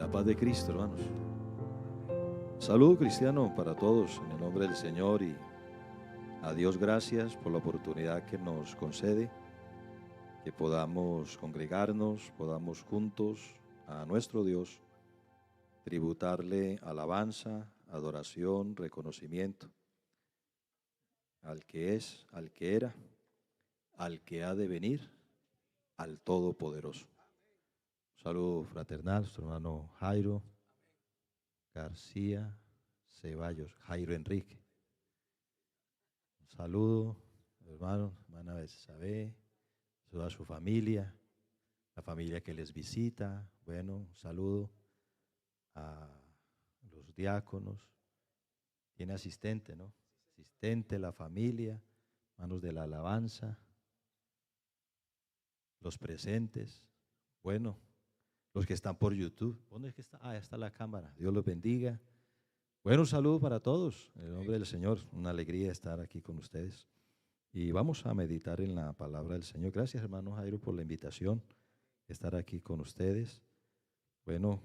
La paz de Cristo, hermanos. Saludo cristiano para todos en el nombre del Señor y a Dios gracias por la oportunidad que nos concede, que podamos congregarnos, podamos juntos a nuestro Dios tributarle alabanza, adoración, reconocimiento al que es, al que era, al que ha de venir, al Todopoderoso. Un saludo fraternal, su hermano Jairo García Ceballos, Jairo Enrique. Un saludo, hermano, hermana Betsabe, saludo a su familia, la familia que les visita. Bueno, un saludo a los diáconos. Tiene asistente, ¿no? Asistente, la familia, manos de la alabanza, los presentes. Bueno, los que están por YouTube. ¿Dónde es que está? Ah, ya está la cámara. Dios los bendiga. Bueno, un saludo para todos. En el nombre del Señor, una alegría estar aquí con ustedes. Y vamos a meditar en la palabra del Señor. Gracias, hermano Jairo, por la invitación de estar aquí con ustedes. Bueno,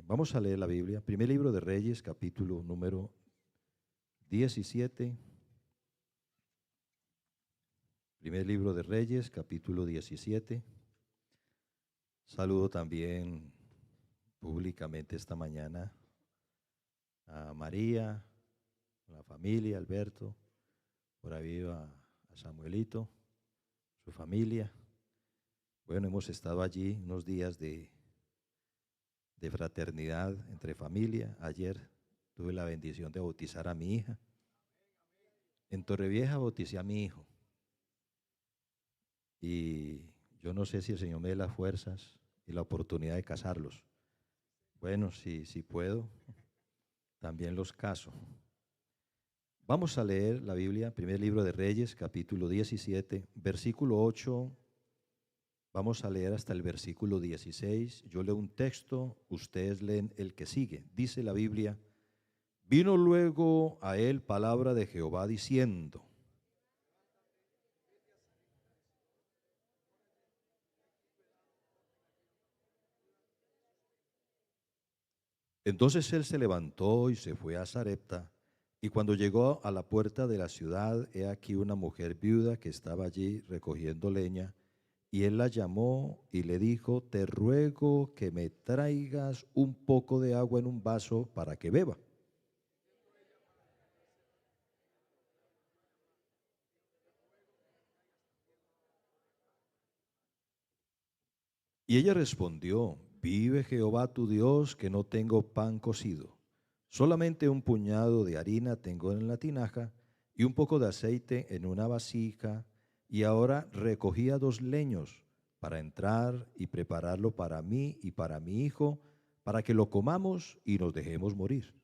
vamos a leer la Biblia. Primer libro de Reyes, capítulo número 17. Primer libro de Reyes, capítulo 17. Saludo también públicamente esta mañana a María, a la familia, Alberto, por ahí a Samuelito, su familia. Bueno, hemos estado allí unos días de fraternidad entre familia. Ayer tuve la bendición de bautizar a mi hija. En Torrevieja bauticé a mi hijo. Y yo no sé si el Señor me dé las fuerzas y la oportunidad de casarlos. Bueno, si puedo, también los caso. Vamos a leer la Biblia, primer libro de Reyes, capítulo 17, versículo 8. Vamos a leer hasta el versículo 16. Yo leo un texto, ustedes leen el que sigue. Dice la Biblia: vino luego a él palabra de Jehová diciendo: entonces él se levantó y se fue a Sarepta, y cuando llegó a la puerta de la ciudad, he aquí una mujer viuda que estaba allí recogiendo leña, y él la llamó y le dijo: te ruego que me traigas un poco de agua en un vaso para que beba. Y ella respondió: vive Jehová tu Dios, que no tengo pan cocido, solamente un puñado de harina tengo en la tinaja y un poco de aceite en una vasija, y ahora recogía 2 leños para entrar y prepararlo para mí y para mi hijo, para que lo comamos y nos dejemos morir.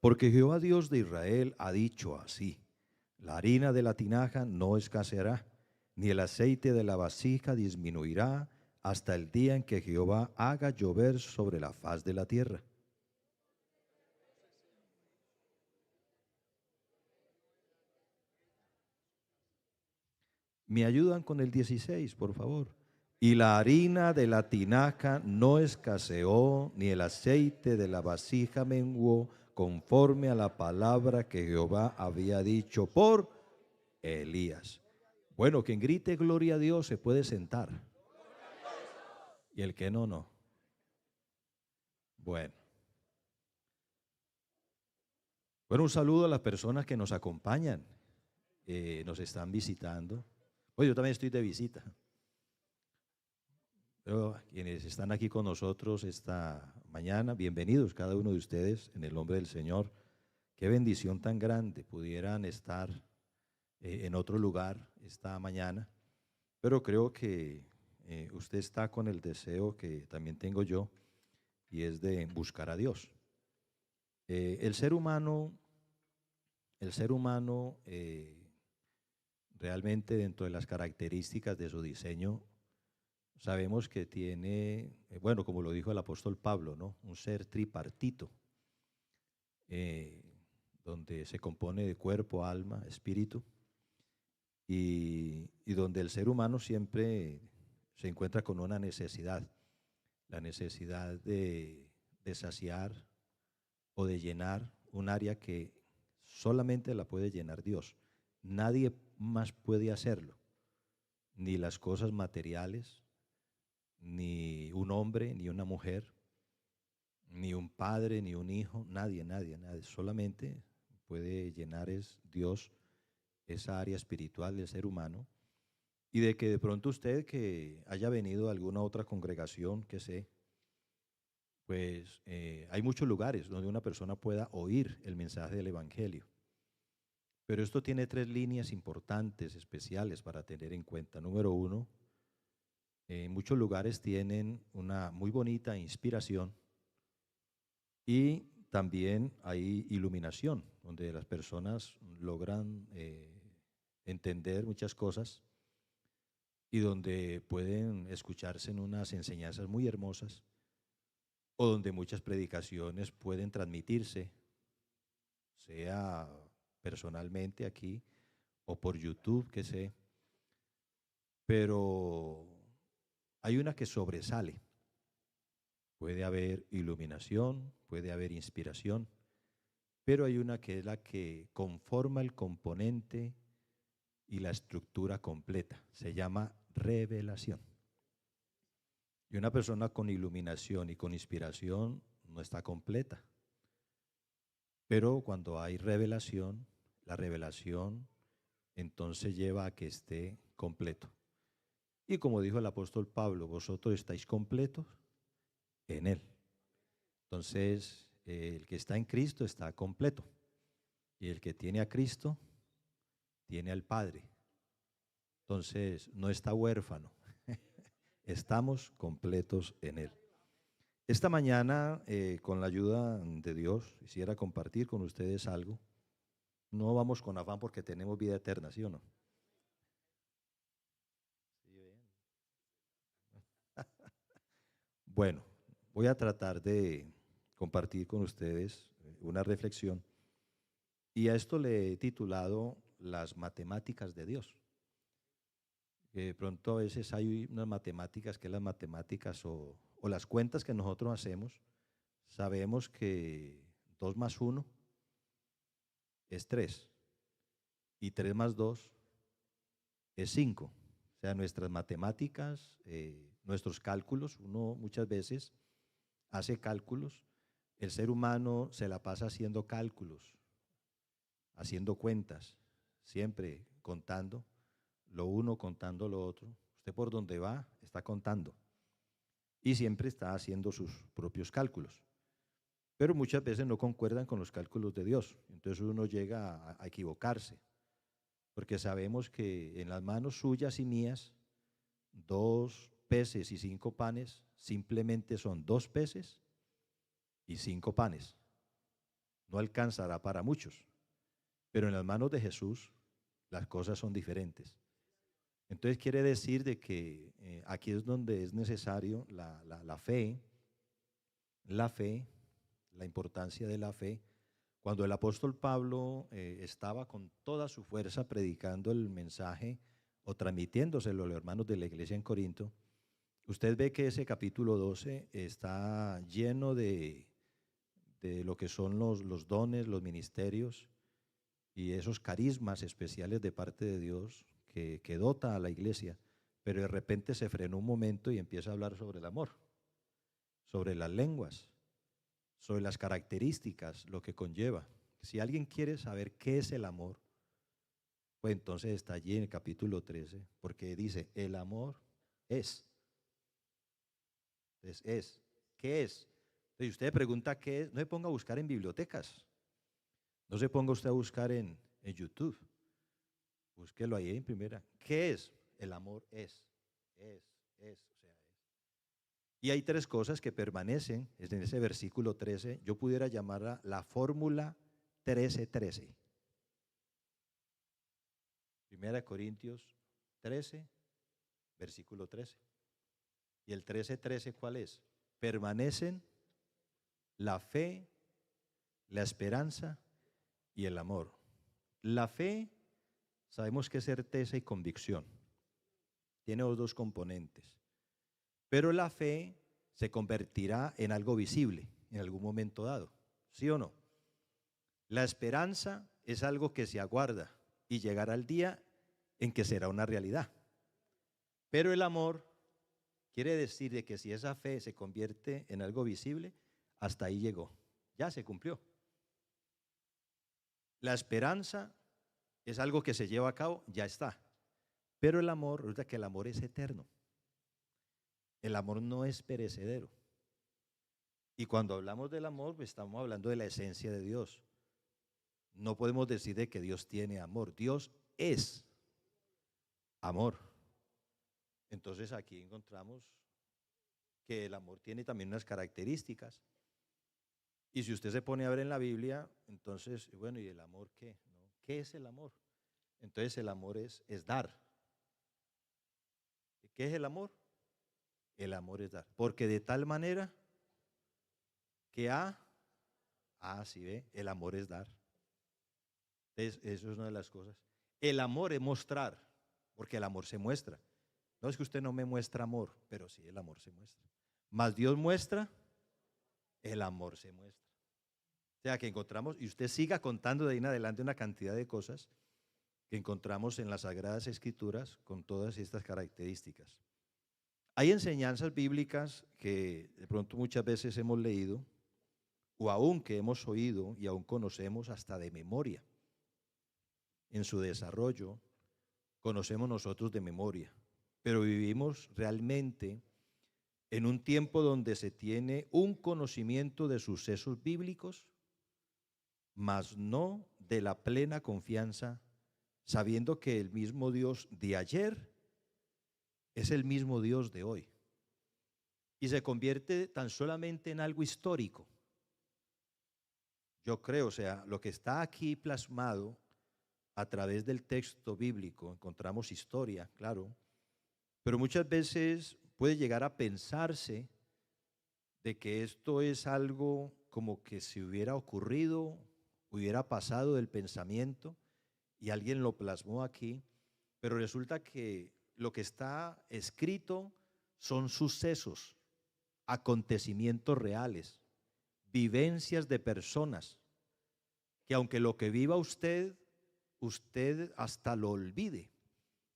Porque Jehová Dios de Israel ha dicho así: la harina de la tinaja no escaseará, ni el aceite de la vasija disminuirá, hasta el día en que Jehová haga llover sobre la faz de la tierra. ¿Me ayudan con el 16, por favor? Y la harina de la tinaja no escaseó, ni el aceite de la vasija menguó, conforme a la palabra que Jehová había dicho por Elías. Bueno, quien grite gloria a Dios se puede sentar. Y el que no, no. Bueno. Bueno, un saludo a las personas que nos acompañan, nos están visitando. Pues yo también estoy de visita. Pero quienes están aquí con nosotros esta mañana, bienvenidos cada uno de ustedes en el nombre del Señor. Qué bendición tan grande pudieran estar en otro lugar esta mañana, pero creo que usted está con el deseo que también tengo yo, y es de buscar a Dios. El ser humano realmente, dentro de las características de su diseño, sabemos que tiene, bueno, como lo dijo el apóstol Pablo, ¿no? Un ser tripartito, eh, donde se compone de cuerpo, alma, espíritu, y donde el ser humano siempre se encuentra con una necesidad, la necesidad de saciar o de llenar un área que solamente la puede llenar Dios. Nadie más puede hacerlo, ni las cosas materiales, ni un hombre, ni una mujer, ni un padre, ni un hijo, nadie, nadie, nadie. Solamente puede llenar es Dios esa área espiritual del ser humano. Y de que de pronto usted que haya venido a alguna otra congregación, que sé, pues hay muchos lugares donde una persona pueda oír el mensaje del Evangelio. Pero esto tiene tres líneas importantes, especiales para tener en cuenta. Número uno, en muchos lugares tienen una muy bonita inspiración y también hay iluminación, donde las personas logran entender muchas cosas y donde pueden escucharse en unas enseñanzas muy hermosas o donde muchas predicaciones pueden transmitirse, sea personalmente aquí o por YouTube, que sé, pero hay una que sobresale. Puede haber iluminación, puede haber inspiración, pero hay una que es la que conforma el componente y la estructura completa. Se llama revelación. Y una persona con iluminación y con inspiración no está completa. Pero cuando hay revelación, la revelación entonces lleva a que esté completo. Y como dijo el apóstol Pablo, vosotros estáis completos en Él. Entonces, el que está en Cristo está completo. Y el que tiene a Cristo, tiene al Padre. Entonces, no está huérfano. Estamos completos en Él. Esta mañana, con la ayuda de Dios, quisiera compartir con ustedes algo. No vamos con afán porque tenemos vida eterna, ¿sí o no? Bueno, voy a tratar de compartir con ustedes una reflexión y a esto le he titulado Las matemáticas de Dios. De pronto a veces hay unas matemáticas que las matemáticas o las cuentas que nosotros hacemos, sabemos que 2 más 1 es 3 y 3 más 2 es 5. O sea, nuestras matemáticas, nuestros cálculos, uno muchas veces hace cálculos, el ser humano se la pasa haciendo cálculos, haciendo cuentas, siempre contando lo uno, contando lo otro. Usted por donde va está contando y siempre está haciendo sus propios cálculos. Pero muchas veces no concuerdan con los cálculos de Dios. Entonces uno llega a equivocarse, porque sabemos que en las manos suyas y mías, 2 peces y 5 panes simplemente son 2 peces y 5 panes. No alcanzará para muchos, pero en las manos de Jesús las cosas son diferentes. Entonces quiere decir de que aquí es donde es necesario la fe, la fe, la importancia de la fe. Cuando el apóstol Pablo estaba con toda su fuerza predicando el mensaje o transmitiéndoselo a los hermanos de la iglesia en Corinto, usted ve que ese capítulo 12 está lleno de lo que son los dones, los ministerios y esos carismas especiales de parte de Dios que dota a la iglesia, pero de repente se frenó un momento y empieza a hablar sobre el amor, sobre las lenguas, sobre las características, lo que conlleva. Si alguien quiere saber qué es el amor, pues entonces está allí en el capítulo 13, porque dice, el amor es. Entonces es. ¿Qué es? Entonces usted pregunta qué es, no se ponga a buscar en bibliotecas, no se ponga usted a buscar en YouTube, búsquelo ahí en primera. ¿Qué es? El amor es, es, o sea, es. Y hay 3 cosas que permanecen en ese versículo 13. Yo pudiera llamarla la fórmula 13-13. Primera Corintios 13, versículo 13. ¿Y el 13:13 cuál es? Permanecen la fe, la esperanza y el amor. La fe, sabemos que es certeza y convicción. Tiene los dos componentes. Pero la fe se convertirá en algo visible en algún momento dado. ¿Sí o no? La esperanza es algo que se aguarda y llegará el día en que será una realidad. Pero el amor quiere decir de que si esa fe se convierte en algo visible, hasta ahí llegó. Ya se cumplió. La esperanza es algo que se lleva a cabo, ya está. Pero el amor, resulta que el amor es eterno. El amor no es perecedero. Y cuando hablamos del amor, pues estamos hablando de la esencia de Dios. No podemos decir de que Dios tiene amor. Dios es amor. Entonces aquí encontramos que el amor tiene también unas características. Y si usted se pone a ver en la Biblia, entonces, bueno, ¿y el amor qué? ¿No? ¿Qué es el amor? Entonces el amor es dar. ¿Qué es el amor? El amor es dar. Porque de tal manera que sí ve, el amor es dar. Entonces, eso es una de las cosas. El amor es mostrar, porque el amor se muestra. No es que usted no me muestra amor, pero sí el amor se muestra. Más Dios muestra, el amor se muestra. O sea que encontramos, y usted siga contando de ahí en adelante una cantidad de cosas que encontramos en las Sagradas Escrituras con todas estas características. Hay enseñanzas bíblicas que de pronto muchas veces hemos leído, o aún que hemos oído y aún conocemos hasta de memoria. En su desarrollo conocemos nosotros de memoria, pero vivimos realmente en un tiempo donde se tiene un conocimiento de sucesos bíblicos, mas no de la plena confianza, sabiendo que el mismo Dios de ayer es el mismo Dios de hoy. Y se convierte tan solamente en algo histórico. Yo creo, o sea, lo que está aquí plasmado a través del texto bíblico, encontramos historia, claro, pero muchas veces puede llegar a pensarse de que esto es algo como que si hubiera ocurrido, hubiera pasado del pensamiento y alguien lo plasmó aquí, pero resulta que lo que está escrito son sucesos, acontecimientos reales, vivencias de personas, que aunque lo que viva usted hasta lo olvide.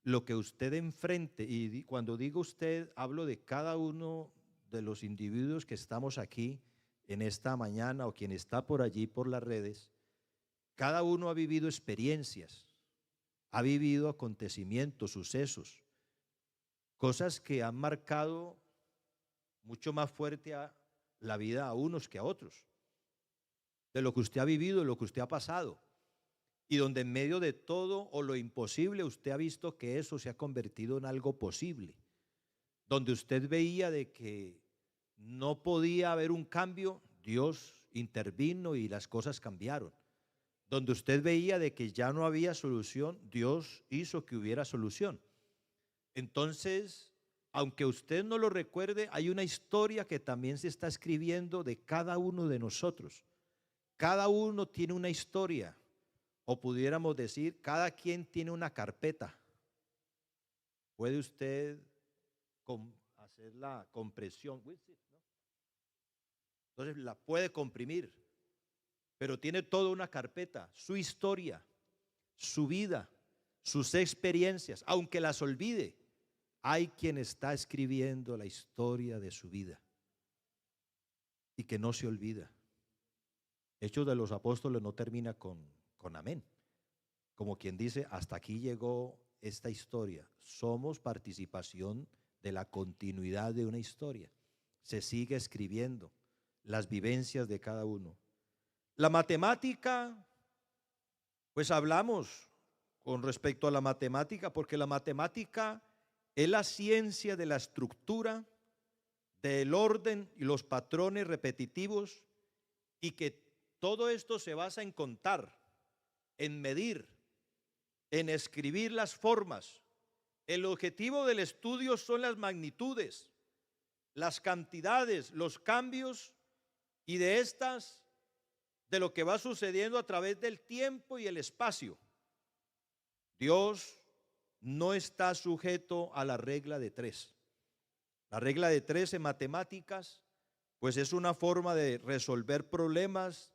Lo que usted enfrente, y cuando digo usted, hablo de cada uno de los individuos que estamos aquí en esta mañana o quien está por allí por las redes, cada uno ha vivido experiencias, ha vivido acontecimientos, sucesos, cosas que han marcado mucho más fuerte a la vida a unos que a otros, de lo que usted ha vivido, de lo que usted ha pasado. Y donde en medio de todo o lo imposible usted ha visto que eso se ha convertido en algo posible. Donde usted veía de que no podía haber un cambio, Dios intervino y las cosas cambiaron. Donde usted veía de que ya no había solución, Dios hizo que hubiera solución. Entonces, aunque usted no lo recuerde, hay una historia que también se está escribiendo de cada uno de nosotros. Cada uno tiene una historia. O pudiéramos decir, cada quien tiene una carpeta. Puede usted hacer la compresión, entonces la puede comprimir, pero tiene toda una carpeta, su historia, su vida, sus experiencias, aunque las olvide. Hay quien está escribiendo la historia de su vida y que no se olvida. Hechos de los Apóstoles no termina con amén. Como quien dice, hasta aquí llegó esta historia. Somos participación de la continuidad de una historia. Se sigue escribiendo las vivencias de cada uno. La matemática, pues hablamos con respecto a la matemática, porque la matemática es la ciencia de la estructura, del orden y los patrones repetitivos, y que todo esto se basa en contar, en medir, en escribir las formas. El objetivo del estudio son las magnitudes, las cantidades, los cambios y de estas, de lo que va sucediendo a través del tiempo y el espacio. Dios no está sujeto a la regla de tres. La regla de tres en matemáticas, pues es una forma de resolver problemas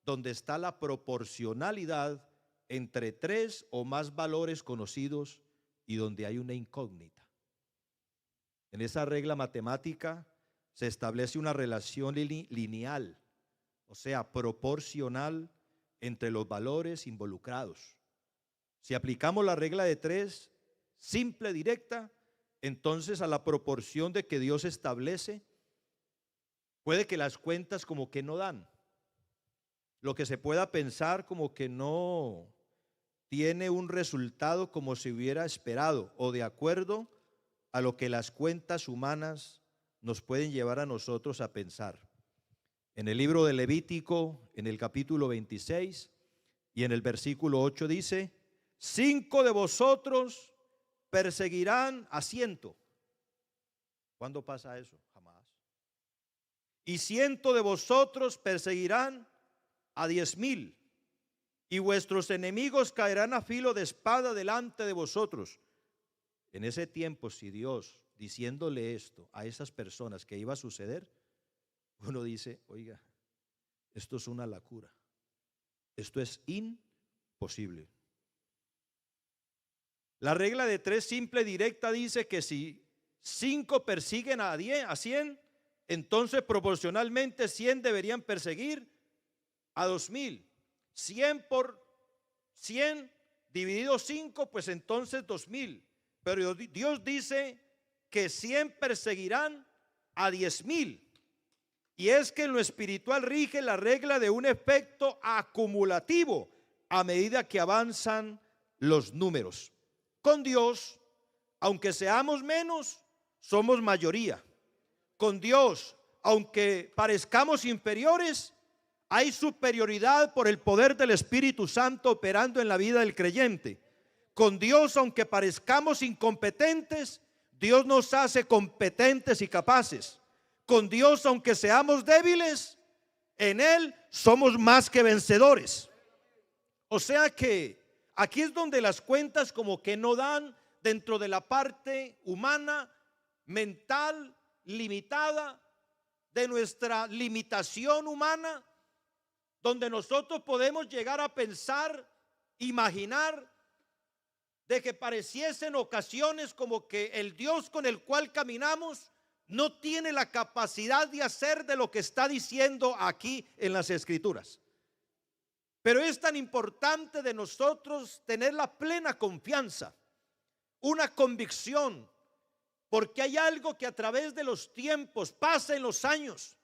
donde está la proporcionalidad entre tres o más valores conocidos y donde hay una incógnita. En esa regla matemática se establece una relación lineal, o sea, proporcional entre los valores involucrados. Si aplicamos la regla de tres, simple, directa, entonces a la proporción de que Dios establece, puede que las cuentas como que no dan. Lo que se pueda pensar como que no tiene un resultado como se hubiera esperado o de acuerdo a lo que las cuentas humanas nos pueden llevar a nosotros a pensar. En el libro de Levítico, en el capítulo 26 y en el versículo 8 dice: 5 de vosotros perseguirán a 100. ¿Cuándo pasa eso? Jamás. Y 100 de vosotros perseguirán a 10,000, y vuestros enemigos caerán a filo de espada delante de vosotros. En ese tiempo, si Dios diciéndole esto a esas personas que iba a suceder, uno dice: oiga, esto es una locura, esto es imposible. La regla de tres simple directa dice que si 5 persiguen a 100, entonces proporcionalmente 100 deberían perseguir a 2,000. 100 por 100 dividido 5, pues entonces 2,000. Pero Dios dice que 100 perseguirán a 10,000. Y es que en lo espiritual rige la regla de un efecto acumulativo a medida que avanzan los números. Con Dios, aunque seamos menos, somos mayoría. Con Dios, aunque parezcamos inferiores, hay superioridad por el poder del Espíritu Santo operando en la vida del creyente. Con Dios, aunque parezcamos incompetentes, Dios nos hace competentes y capaces. Con Dios, aunque seamos débiles, en Él somos más que vencedores. O sea que aquí es donde las cuentas como que no dan dentro de la parte humana, mental, limitada, de nuestra limitación humana, donde nosotros podemos llegar a pensar, imaginar, de que pareciese en ocasiones como que el Dios con el cual caminamos no tiene la capacidad de hacer de lo que está diciendo aquí en las Escrituras. Pero es tan importante de nosotros tener la plena confianza, una convicción, porque hay algo que a través de los tiempos pasa en los años.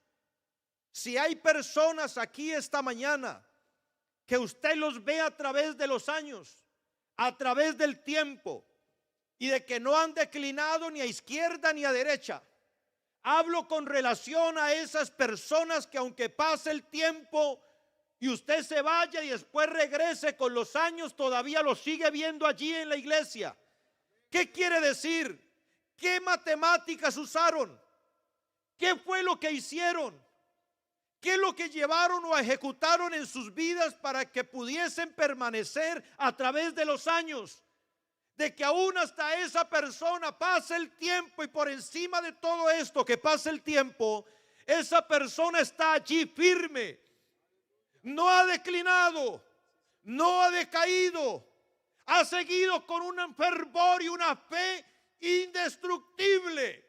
Si hay personas aquí esta mañana que usted los ve a través de los años, a través del tiempo, y de que no han declinado ni a izquierda ni a derecha, hablo con relación a esas personas que aunque pase el tiempo y usted se vaya y después regrese con los años, todavía lo sigue viendo allí en la iglesia. ¿Qué quiere decir? ¿Qué matemáticas usaron? ¿Qué fue lo que hicieron? ¿Qué es lo que llevaron o ejecutaron en sus vidas para que pudiesen permanecer a través de los años? De que aún hasta esa persona pase el tiempo y por encima de todo esto que pase el tiempo, esa persona está allí firme. No ha declinado, no ha decaído, ha seguido con un fervor y una fe indestructible.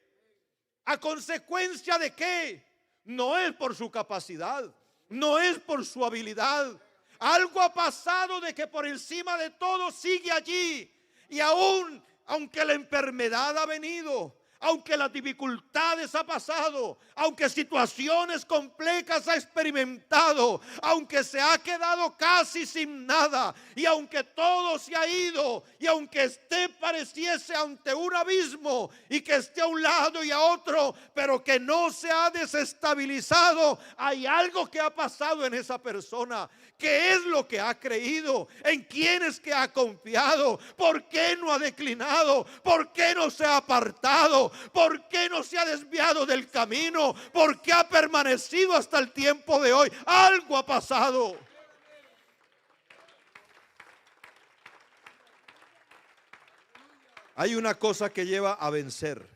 ¿A consecuencia de qué? No es por su capacidad, no es por su habilidad. Algo ha pasado de que por encima de todo sigue allí. Y aún, aunque la enfermedad ha venido, aunque las dificultades ha pasado, aunque situaciones complejas ha experimentado, aunque se ha quedado casi sin nada, y aunque todo se ha ido, y aunque esté pareciese ante un abismo, y que esté a un lado y a otro, pero que no se ha desestabilizado, hay algo que ha pasado en esa persona. ¿Qué es lo que ha creído? ¿En quién es que ha confiado? ¿Por qué no ha declinado? ¿Por qué no se ha apartado? pasado? ¿Por qué no se ha desviado del camino? ¿Por qué ha permanecido hasta el tiempo de hoy? Algo ha pasado. Hay una cosa que lleva a vencer.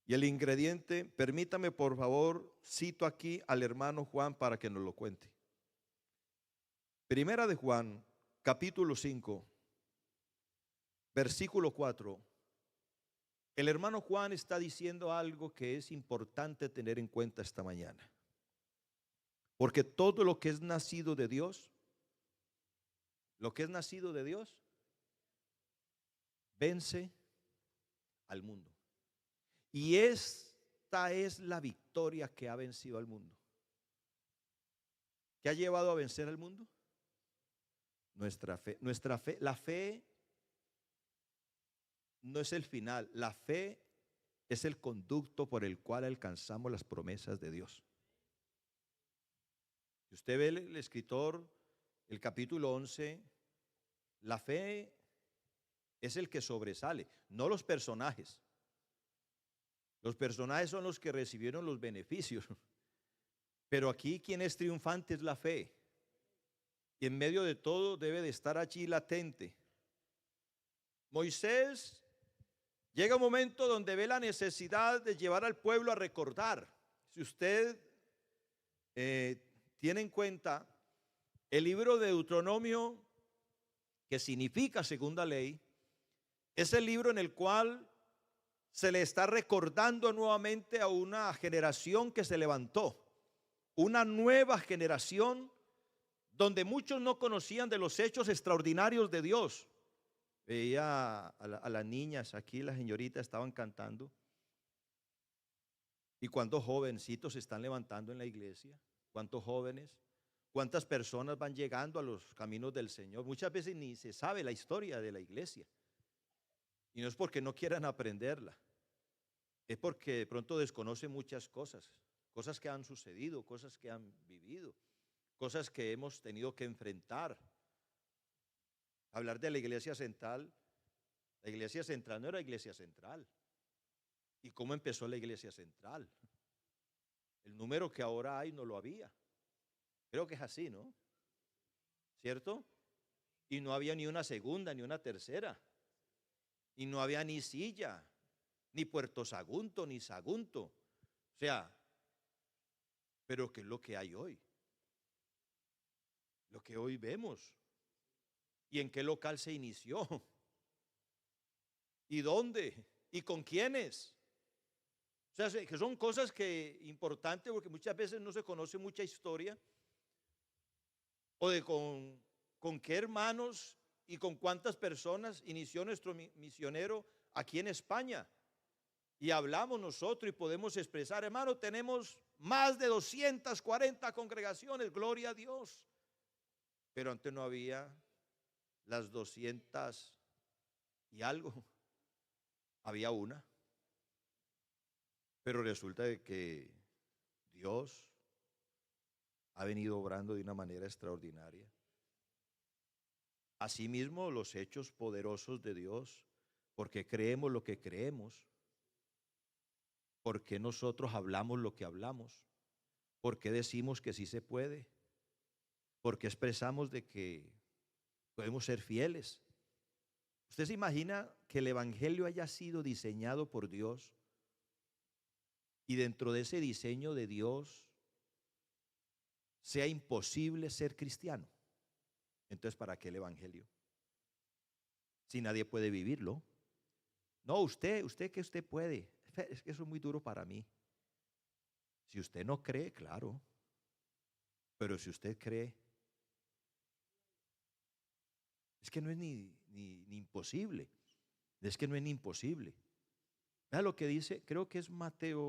Y el ingrediente, permítame por favor, cito aquí al hermano Juan para que nos lo cuente. Primera de Juan, capítulo 5, versículo 4. El hermano Juan está diciendo algo que es importante tener en cuenta esta mañana. Porque todo lo que es nacido de Dios, vence al mundo. Y esta es la victoria que ha vencido al mundo. ¿Qué ha llevado a vencer al mundo? Nuestra fe. La fe no es el final. La fe es el conducto por el cual alcanzamos las promesas de Dios. Si usted ve el escritor, el capítulo 11, la fe es el que sobresale, no los personajes. Los personajes son los que recibieron los beneficios. Pero aquí quien es triunfante es la fe. Y en medio de todo debe de estar allí latente. Moisés llega un momento donde ve la necesidad de llevar al pueblo a recordar. Si usted tiene en cuenta el libro de Deuteronomio, que significa segunda ley, es el libro en el cual se le está recordando nuevamente a una generación que se levantó, una nueva generación donde muchos no conocían de los hechos extraordinarios de Dios. Veía a las niñas aquí, las señoritas estaban cantando. ¿Y cuántos jovencitos se están levantando en la iglesia? ¿Cuántos jóvenes? ¿Cuántas personas van llegando a los caminos del Señor? Muchas veces ni se sabe la historia de la iglesia. Y no es porque no quieran aprenderla, es porque de pronto desconocen muchas cosas, cosas que han sucedido, cosas que han vivido, cosas que hemos tenido que enfrentar. Hablar de la iglesia central no era iglesia central. ¿Y cómo empezó la iglesia central? El número que ahora hay no lo había. Creo que es así, ¿no? ¿Cierto? Y no había ni una segunda, ni una tercera. Y no había ni silla, ni Puerto Sagunto, ni Sagunto. O sea, pero ¿qué es lo que hay hoy? Lo que hoy vemos. ¿Y en qué local se inició? ¿Y dónde? ¿Y con quiénes? O sea, que son cosas que importantes porque muchas veces no se conoce mucha historia. O de con qué hermanos y con cuántas personas inició nuestro misionero aquí en España. Y hablamos nosotros y podemos expresar, hermano, tenemos más de 240 congregaciones, gloria a Dios. Pero antes no había las 200 y algo, había una. Pero resulta de que Dios ha venido obrando de una manera extraordinaria. Asimismo, los hechos poderosos de Dios, porque creemos lo que creemos, porque nosotros hablamos lo que hablamos, porque decimos que sí se puede, porque expresamos de que podemos ser fieles. ¿Usted se imagina que el evangelio haya sido diseñado por Dios y dentro de ese diseño de Dios sea imposible ser cristiano? Entonces, ¿para qué el evangelio? Si nadie puede vivirlo. No, usted que usted puede. Es que eso es muy duro para mí. Si usted no cree, claro. Pero si usted cree, es que no es ni imposible. Es que no es ni imposible. Vea lo que dice, creo que es Mateo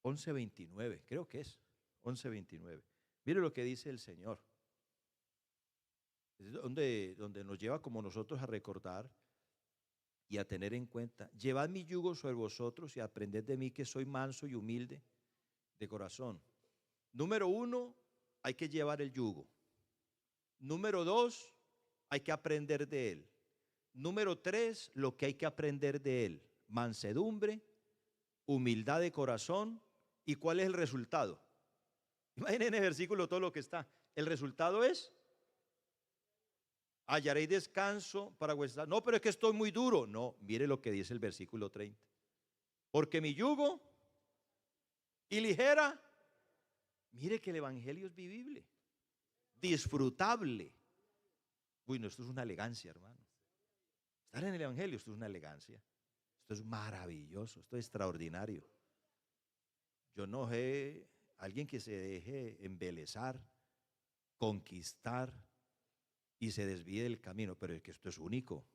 11:29. Creo que es 11:29. Mire lo que dice el Señor. Es donde nos lleva como nosotros a recordar y a tener en cuenta. Llevad mi yugo sobre vosotros y aprended de mí que soy manso y humilde de corazón. Número 1, hay que llevar el yugo. Número 2, hay que aprender de él. Número 3, lo que hay que aprender de él: mansedumbre, humildad de corazón. ¿Y cuál es el resultado? Imaginen en el versículo todo lo que está. El resultado es: hallaréis descanso para vuestra. No, pero es que estoy muy duro. No, mire lo que dice el versículo 30. Porque mi yugo y ligera. Mire que el evangelio es vivible, disfrutable. Uy, no, esto es una elegancia, hermano. Estar en el evangelio, esto es una elegancia. Esto es maravilloso, esto es extraordinario. Yo no sé alguien que se deje embelezar, conquistar y se desvíe del camino, pero es que esto es único.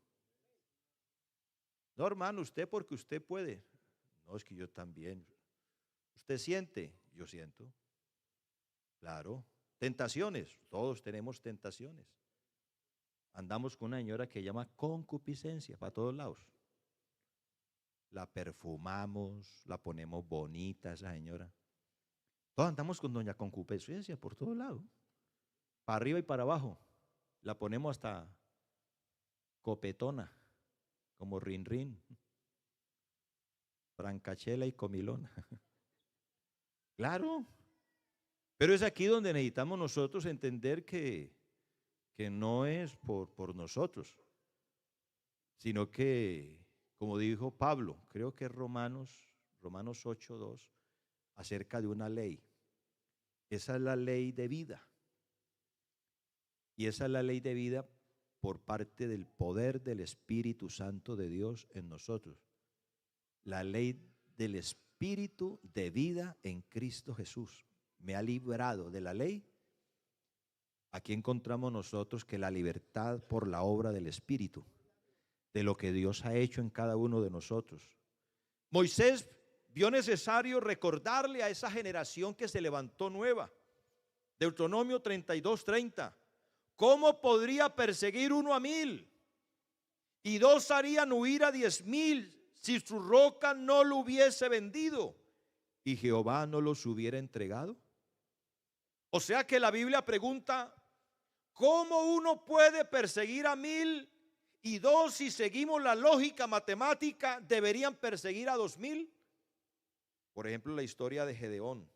No, hermano, usted porque usted puede. No, es que yo también. Usted siente, yo siento. Claro. Tentaciones, todos tenemos tentaciones. Andamos con una señora que llama concupiscencia para todos lados. La perfumamos, la ponemos bonita esa señora. Todos andamos con doña concupiscencia por todos lados, para arriba y para abajo. La ponemos hasta copetona, como rin rin, francachela y comilona. Claro, pero es aquí donde necesitamos nosotros entender que no es por nosotros, sino que, como dijo Pablo, creo que es Romanos 8:2, acerca de una ley. Esa es la ley de vida. Y esa es la ley de vida por parte del poder del Espíritu Santo de Dios en nosotros. La ley del Espíritu de vida en Cristo Jesús me ha librado de la ley. Aquí encontramos nosotros que la libertad por la obra del Espíritu, de lo que Dios ha hecho en cada uno de nosotros. Moisés vio necesario recordarle a esa generación que se levantó nueva. Deuteronomio 32:30. ¿Cómo podría perseguir uno a 1000? Y 2 harían huir a 10,000 si su roca no lo hubiese vendido y Jehová no los hubiera entregado. O sea que la Biblia pregunta: ¿cómo uno puede perseguir a 1000? Y 2, si seguimos la lógica matemática, deberían perseguir a 2000. Por ejemplo, la historia de Gedeón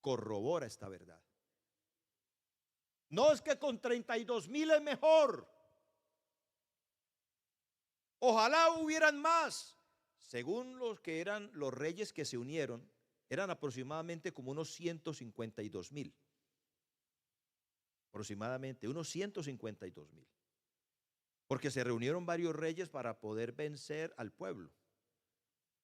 corrobora esta verdad. No es que con 32,000 es mejor. Ojalá hubieran más. Según los que eran los reyes que se unieron, eran aproximadamente como unos 152,000. Aproximadamente unos 152,000. Porque se reunieron varios reyes para poder vencer al pueblo.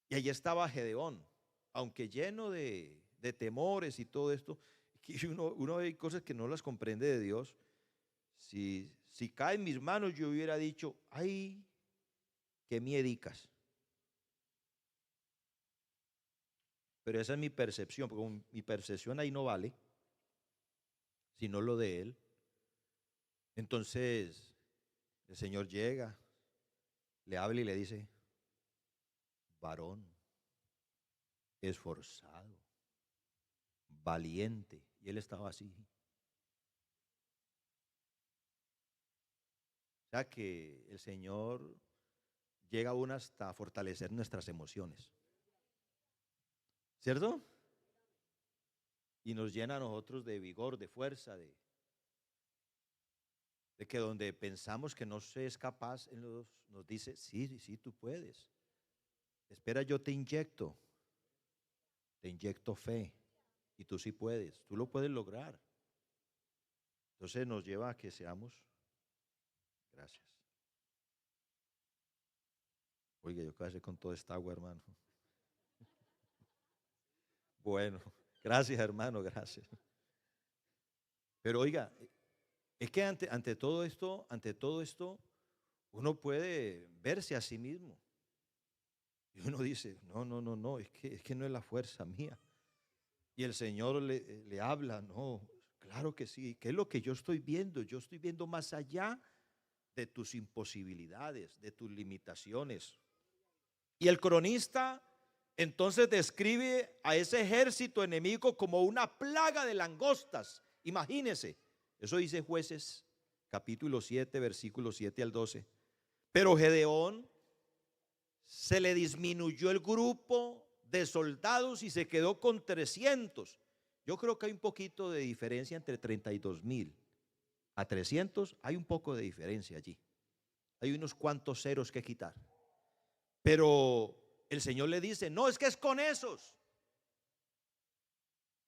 Y allí estaba Gedeón, aunque lleno de temores y todo esto, que uno hay cosas que no las comprende de Dios. Si cae en mis manos, yo hubiera dicho: ay, qué miedicas. Pero esa es mi percepción, porque mi percepción ahí no vale, sino lo de él. Entonces el Señor llega, le habla y le dice: varón, esforzado, valiente. Y él estaba así. O sea que el Señor llega aún hasta a fortalecer nuestras emociones, ¿cierto? Y nos llena a nosotros de vigor, de fuerza, de que donde pensamos que no se es capaz, Él nos dice: sí, sí, tú puedes. Espera, yo te inyecto fe, y tú sí puedes, tú lo puedes lograr. Entonces nos lleva a que seamos, gracias. Oiga, yo qué hacer con toda esta agua, hermano. Bueno, gracias, hermano, gracias. Pero oiga, es que ante todo esto, uno puede verse a sí mismo. Y uno dice: no, es que no es la fuerza mía. Y el Señor le habla: no, claro que sí. ¿Qué es lo que yo estoy viendo? Yo estoy viendo más allá de tus imposibilidades, de tus limitaciones. Y el cronista entonces describe a ese ejército enemigo como una plaga de langostas. Imagínense, eso dice Jueces capítulo 7, versículos 7 al 12. Pero Gedeón se le disminuyó el grupo de soldados y se quedó con 300. Yo creo que hay un poquito de diferencia entre 32,000 a 300. Hay un poco de diferencia allí. Hay unos cuantos ceros que quitar. Pero el Señor le dice, no, es que es con esos.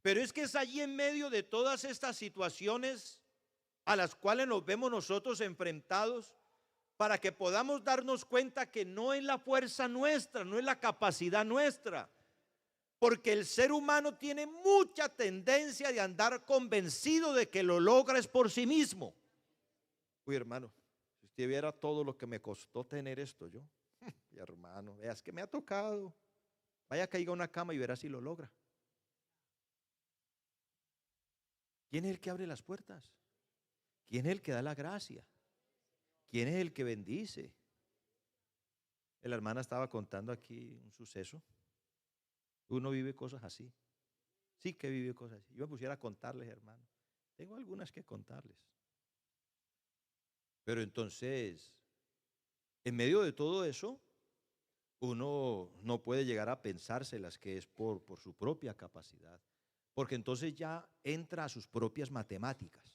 Pero es que es allí en medio de todas estas situaciones a las cuales nos vemos nosotros enfrentados, para que podamos darnos cuenta que no es la fuerza nuestra, no es la capacidad nuestra, porque el ser humano tiene mucha tendencia de andar convencido de que lo logra es por sí mismo. Uy, hermano, si usted viera todo lo que me costó tener esto, yo, y hermano, vea, es que me ha tocado. Vaya, caiga a una cama y verá si lo logra. ¿Quién es el que abre las puertas? ¿Quién es el que da la gracia? ¿Quién es el que bendice? La hermana estaba contando aquí un suceso. Uno vive cosas así. Sí que vive cosas así. Yo me pusiera a contarles, hermano. Tengo algunas que contarles. Pero entonces, en medio de todo eso, uno no puede llegar a pensárselas que es por su propia capacidad. Porque entonces ya entra a sus propias matemáticas.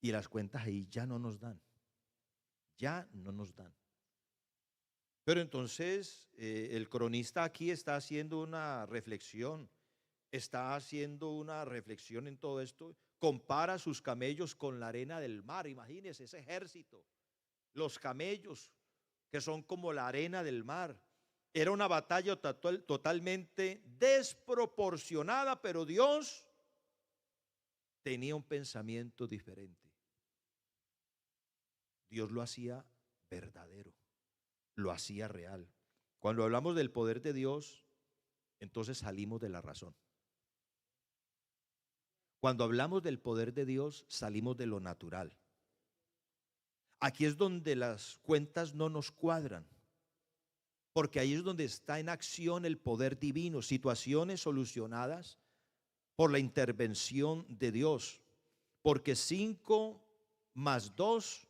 Y las cuentas ahí ya no nos dan. Ya no nos dan. Pero entonces el cronista aquí está haciendo una reflexión. Está haciendo una reflexión en todo esto. Compara sus camellos con la arena del mar. Imagínense ese ejército. Los camellos que son como la arena del mar. Era una batalla totalmente desproporcionada, pero Dios tenía un pensamiento diferente. Dios lo hacía verdadero, lo hacía real. Cuando hablamos del poder de Dios, entonces salimos de la razón. Cuando hablamos del poder de Dios, salimos de lo natural. Aquí es donde las cuentas no nos cuadran, porque ahí es donde está en acción el poder divino, situaciones solucionadas por la intervención de Dios, porque 5 más 2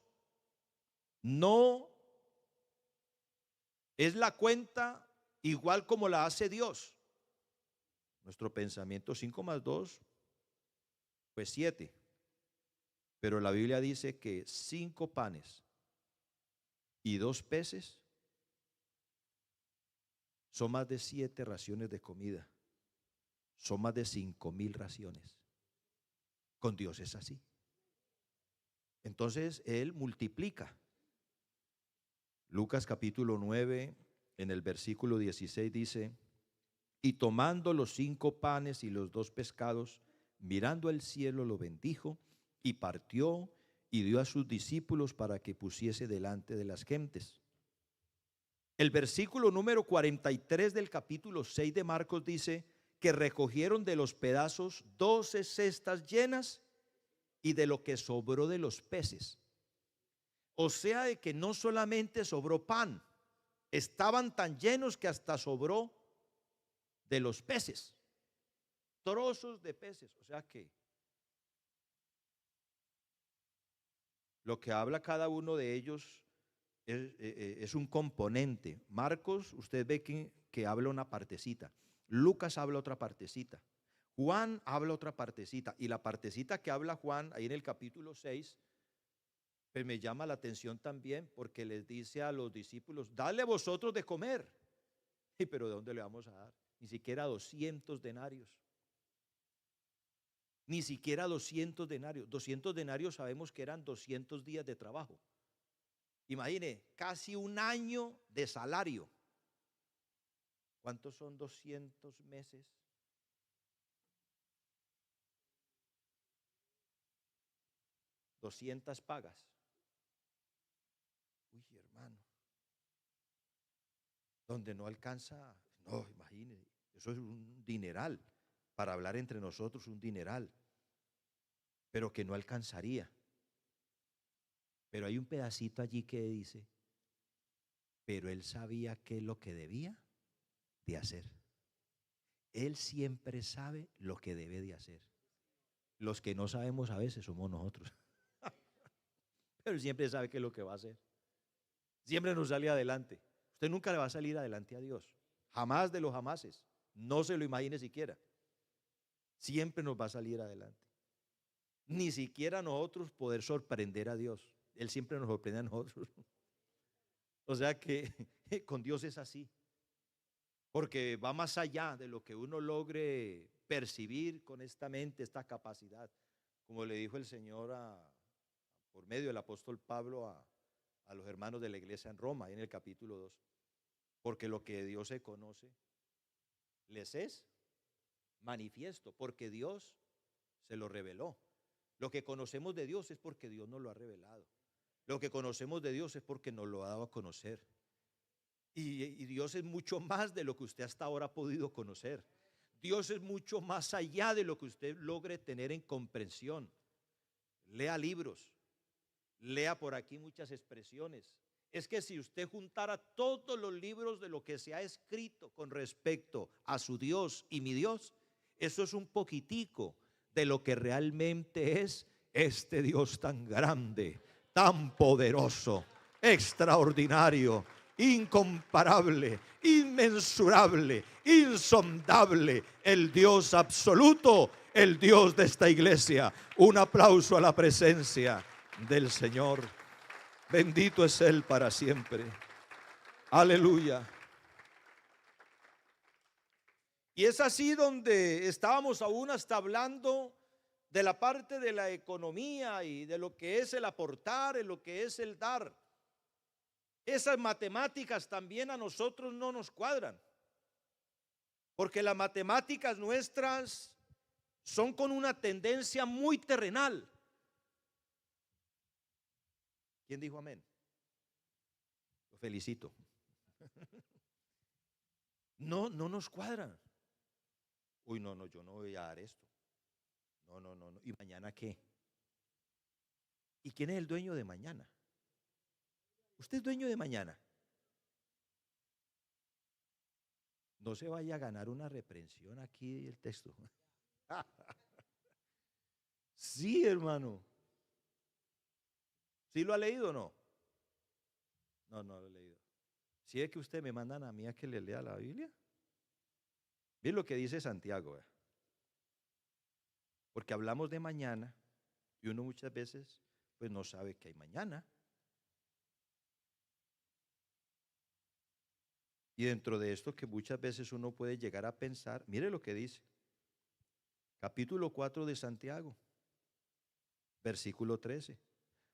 no es la cuenta igual como la hace Dios. Nuestro pensamiento, 5 más 2 pues 7, pero la Biblia dice que 5 panes y 2 peces son más de 7 raciones de comida, son más de 5,000 raciones. Con Dios es así. Entonces Él multiplica. Lucas capítulo 9, en el versículo 16 dice, y tomando los 5 panes y los 2 pescados, mirando al cielo, lo bendijo y partió y dio a sus discípulos para que pusiese delante de las gentes. El versículo número 43 del capítulo 6 de Marcos dice que recogieron de los pedazos 12 cestas llenas y de lo que sobró de los peces. O sea, de que no solamente sobró pan, estaban tan llenos que hasta sobró de los peces, trozos de peces. O sea que lo que habla cada uno de ellos es un componente. Marcos, usted ve que habla una partecita. Lucas habla otra partecita. Juan habla otra partecita. Y la partecita que habla Juan ahí en el capítulo 6, pues me llama la atención también, porque les dice a los discípulos, dale vosotros de comer. ¿Y pero de dónde le vamos a dar? Ni siquiera 200 denarios. Ni siquiera 200 denarios. 200 denarios sabemos que eran 200 días de trabajo. Imagine, casi un año de salario. ¿Cuántos son 200 meses? $200 pagas. Uy, hermano. Donde no alcanza, no, imagine, eso es un dineral. Para hablar entre nosotros, un dineral. Pero que no alcanzaría. Pero hay un pedacito allí que dice, pero él sabía qué es lo que debía de hacer. Él siempre sabe lo que debe de hacer. Los que no sabemos a veces somos nosotros. pero siempre sabe qué es lo que va a hacer. Siempre nos sale adelante. Usted nunca le va a salir adelante a Dios. Jamás de los jamases. No se lo imagine siquiera. Siempre nos va a salir adelante. Ni siquiera nosotros poder sorprender a Dios. Él siempre nos sorprende a nosotros. O sea que con Dios es así. Porque va más allá de lo que uno logre percibir con esta mente, esta capacidad. Como le dijo el Señor por medio del apóstol Pablo a los hermanos de la iglesia en Roma, en el capítulo 2. Porque lo que de Dios se conoce, les es manifiesto, porque Dios se lo reveló. Lo que conocemos de Dios es porque Dios nos lo ha revelado. Lo que conocemos de Dios es porque nos lo ha dado a conocer. Y Dios es mucho más de lo que usted hasta ahora ha podido conocer. Dios es mucho más allá de lo que usted logre tener en comprensión. Lea libros, lea por aquí muchas expresiones. Es que si usted juntara todos los libros de lo que se ha escrito con respecto a su Dios y mi Dios, eso es un poquitico de lo que realmente es este Dios tan grande, tan poderoso, extraordinario, incomparable, inmensurable, insondable, el Dios absoluto, el Dios de esta iglesia. Un aplauso a la presencia del Señor. Bendito es Él para siempre. Aleluya. Y es así donde estábamos aún hasta hablando de la parte de la economía y de lo que es el aportar, de lo que es el dar. Esas matemáticas también a nosotros no nos cuadran, porque las matemáticas nuestras son con una tendencia muy terrenal. ¿Quién dijo amén? Lo felicito. No nos cuadran. Uy, no, yo no voy a dar esto. No. ¿Y mañana qué? ¿Y quién es el dueño de mañana? Usted es dueño de mañana. No se vaya a ganar una reprensión aquí el texto. Sí, hermano. ¿Sí lo ha leído o no? No lo he leído. ¿Sí es que usted me mandan a mí a que le lea la Biblia? Miren lo que dice Santiago. Porque hablamos de mañana y uno muchas veces pues no sabe que hay mañana. Y dentro de esto que muchas veces uno puede llegar a pensar, mire lo que dice. Capítulo 4 de Santiago, versículo 13.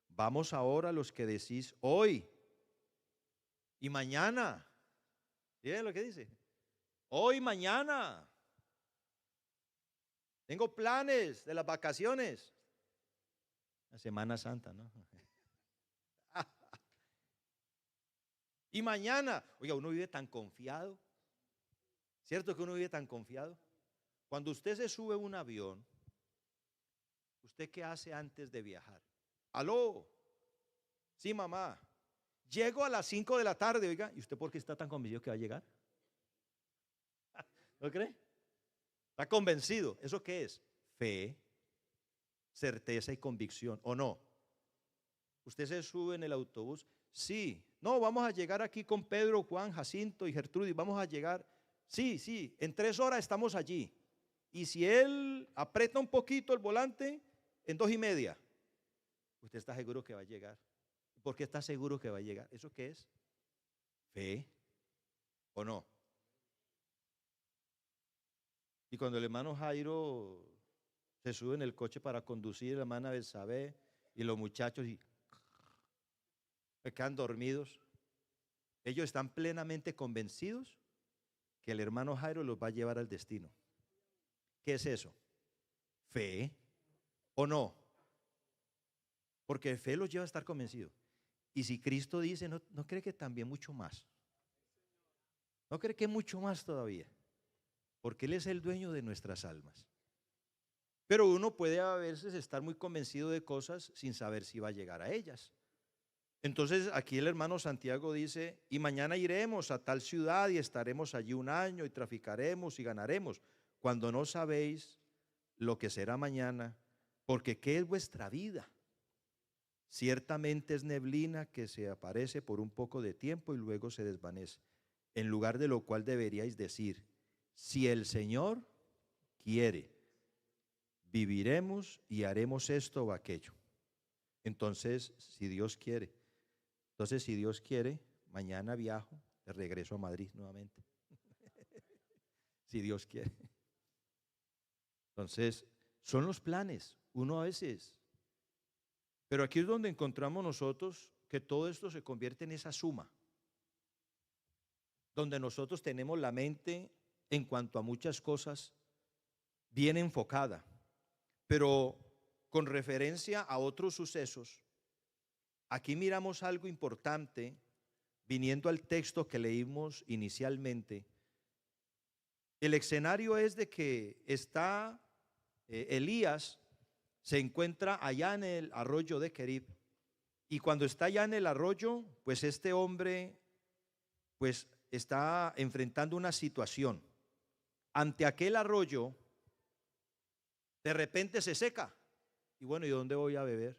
Vamos ahora los que decís hoy y mañana. ¿Miren lo que dice? Hoy, mañana. Tengo planes de las vacaciones. La Semana Santa, ¿no? Y mañana, oiga, uno vive tan confiado. ¿Cierto que uno vive tan confiado? Cuando usted se sube a un avión, ¿usted qué hace antes de viajar? ¿Aló? Sí, mamá. Llego a las 5 de la tarde, oiga. ¿Y usted por qué está tan convencido que va a llegar? ¿No cree? Está convencido. ¿Eso qué es? Fe, certeza y convicción, ¿o no? Usted se sube en el autobús. Sí. No, vamos a llegar aquí con Pedro, Juan, Jacinto y Gertrudis. Vamos a llegar. Sí, en 3 horas estamos allí. Y si él aprieta un poquito el volante, en 2:30, usted está seguro que va a llegar. ¿Por qué está seguro que va a llegar? ¿Eso qué es? Fe, ¿o no? Y cuando el hermano Jairo se sube en el coche para conducir, la hermana Belsabé y los muchachos quedan dormidos, ellos están plenamente convencidos que el hermano Jairo los va a llevar al destino. ¿Qué es eso? Fe, ¿o no? Porque fe los lleva a estar convencidos. Y si Cristo dice, ¿no cree que también mucho más? ¿No cree que mucho más todavía? Porque Él es el dueño de nuestras almas. Pero uno puede a veces estar muy convencido de cosas sin saber si va a llegar a ellas. Entonces aquí el hermano Santiago dice, y mañana iremos a tal ciudad y estaremos allí 1 año y traficaremos y ganaremos, cuando no sabéis lo que será mañana, porque ¿qué es vuestra vida? Ciertamente es neblina que se aparece por un poco de tiempo y luego se desvanece. En lugar de lo cual deberíais decir, si el Señor quiere, viviremos y haremos esto o aquello. Entonces, si Dios quiere, mañana viajo de regreso a Madrid nuevamente. Si Dios quiere. Entonces, son los planes, uno a veces. Pero aquí es donde encontramos nosotros que todo esto se convierte en esa suma, donde nosotros tenemos la mente en cuanto a muchas cosas bien enfocada, pero con referencia a otros sucesos, aquí miramos algo importante, viniendo al texto que leímos inicialmente. El escenario es de que está Elías, se encuentra allá en el arroyo de Querib, y cuando está allá en el arroyo, pues este hombre pues está enfrentando una situación. Ante aquel arroyo, de repente se seca. Y bueno, ¿y dónde voy a beber?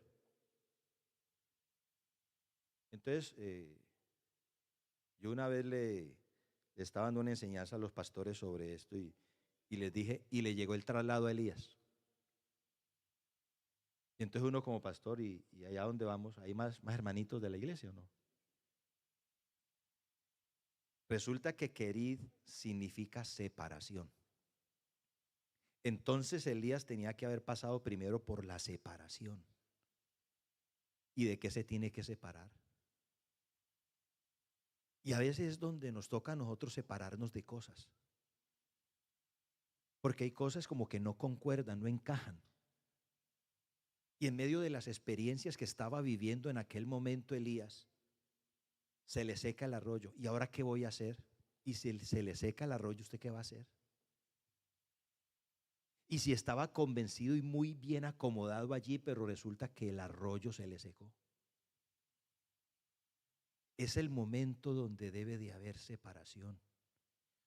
Entonces, yo una vez le estaba dando una enseñanza a los pastores sobre esto y les dije, y le llegó el traslado a Elías. Y entonces uno como pastor, y allá donde vamos, ¿hay más hermanitos de la iglesia o no? Resulta que querid significa separación. Entonces Elías tenía que haber pasado primero por la separación. ¿Y de qué se tiene que separar? Y a veces es donde nos toca a nosotros separarnos de cosas. Porque hay cosas como que no concuerdan, no encajan. Y en medio de las experiencias que estaba viviendo en aquel momento Elías, se le seca el arroyo. ¿Y ahora qué voy a hacer? Y si se le seca el arroyo, ¿usted qué va a hacer? Y si estaba convencido y muy bien acomodado allí, pero resulta que el arroyo se le secó. Es el momento donde debe de haber separación,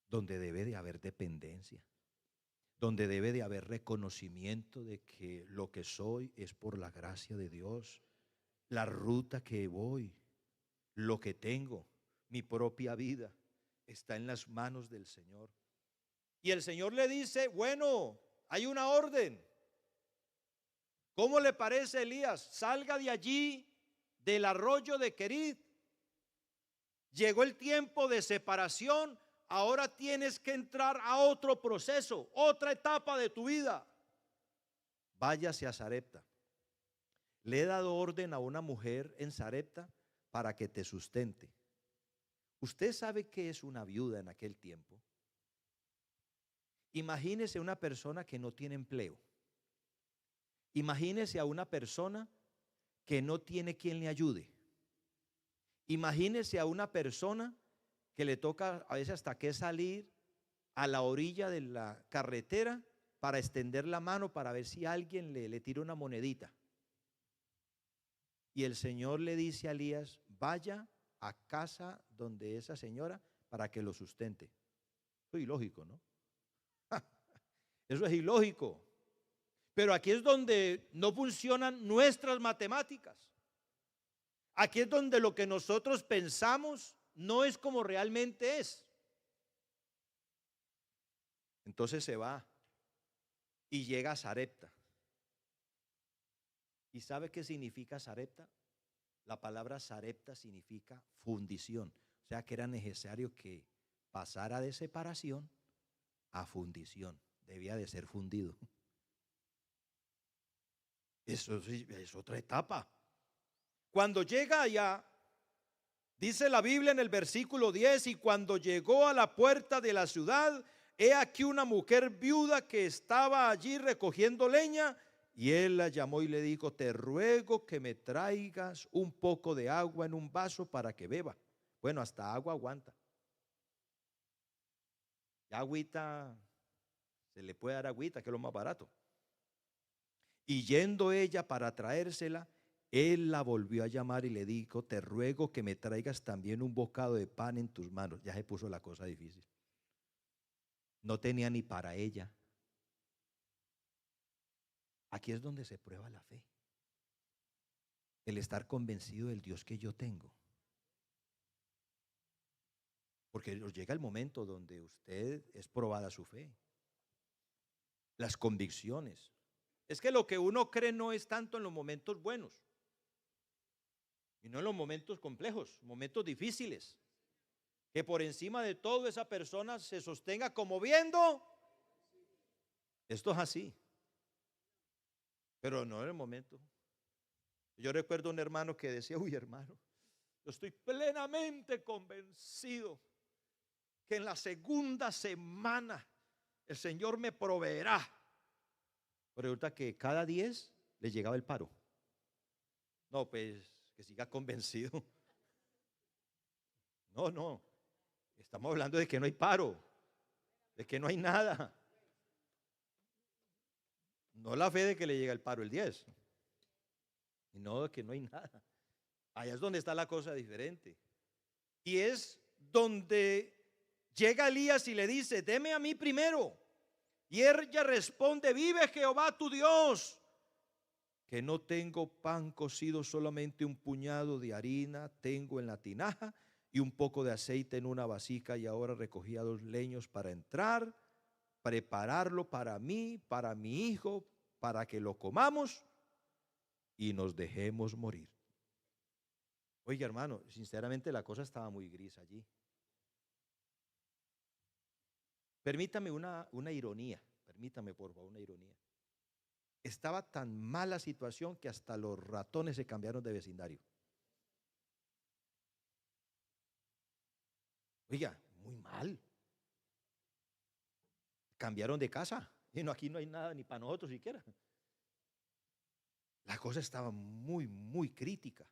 donde debe de haber dependencia, donde debe de haber reconocimiento de que lo que soy es por la gracia de Dios, la ruta que voy, lo que tengo, mi propia vida, está en las manos del Señor. Y el Señor le dice, bueno, hay una orden. ¿Cómo le parece, Elías? Salga de allí, del arroyo de Querid. Llegó el tiempo de separación. Ahora tienes que entrar a otro proceso, otra etapa de tu vida. Váyase a Sarepta. Le he dado orden a una mujer en Sarepta para que te sustente. ¿Usted sabe qué es una viuda en aquel tiempo? Imagínese una persona que no tiene empleo. Imagínese a una persona que no tiene quien le ayude. Imagínese a una persona que le toca a veces hasta que salir a la orilla de la carretera para extender la mano para ver si alguien le tira una monedita. Y el Señor le dice a Elías, vaya a casa donde esa señora para que lo sustente. Eso es ilógico, ¿no? Eso es ilógico. Pero aquí es donde no funcionan nuestras matemáticas. Aquí es donde lo que nosotros pensamos no es como realmente es. Entonces se va y llega a Sarepta. ¿Y sabe qué significa Sarepta? La palabra Sarepta significa fundición. O sea que era necesario que pasara de separación a fundición. Debía de ser fundido. Eso es otra etapa. Cuando llega allá, dice la Biblia en el versículo 10, y cuando llegó a la puerta de la ciudad, he aquí una mujer viuda que estaba allí recogiendo leña, y él la llamó y le dijo, te ruego que me traigas un poco de agua en un vaso para que beba. Bueno, hasta agua aguanta. Ya agüita, se le puede dar agüita, que es lo más barato. Y yendo ella para traérsela, él la volvió a llamar y le dijo, te ruego que me traigas también un bocado de pan en tus manos. Ya se puso la cosa difícil. No tenía ni para ella. Aquí es donde se prueba la fe. el estar convencido del Dios que yo tengo. Porque os llega el momento donde usted es probada su fe, las convicciones. Es que lo que uno cree no es tanto en los momentos buenos, y no en los momentos complejos, momentos difíciles. Que por encima de todo esa persona se sostenga como viendo. Esto es así, pero no en el momento. Yo recuerdo un hermano que decía, uy hermano, yo estoy plenamente convencido que en la segunda semana el Señor me proveerá. Pero resulta que cada 10 le llegaba el paro. No, pues que siga convencido. No, estamos hablando de que no hay paro, de que no hay nada. No la fe de que le llega el paro el 10. Y no, de que no hay nada. Allá es donde está la cosa diferente. Y es donde llega Elías y le dice, deme a mí primero. Y ella responde, vive Jehová tu Dios, que no tengo pan cocido, solamente un puñado de harina tengo en la tinaja y un poco de aceite en una vasija, y ahora recogía 2 leños para entrar, prepararlo para mí, para mi hijo, para que lo comamos y nos dejemos morir. Oiga, hermano, sinceramente la cosa estaba muy gris allí. Permítame una ironía, permítame por favor una ironía. Estaba tan mala la situación que hasta los ratones se cambiaron de vecindario. Oiga, muy mal. Cambiaron de casa. Y no, aquí no hay nada ni para nosotros siquiera. La cosa estaba muy crítica.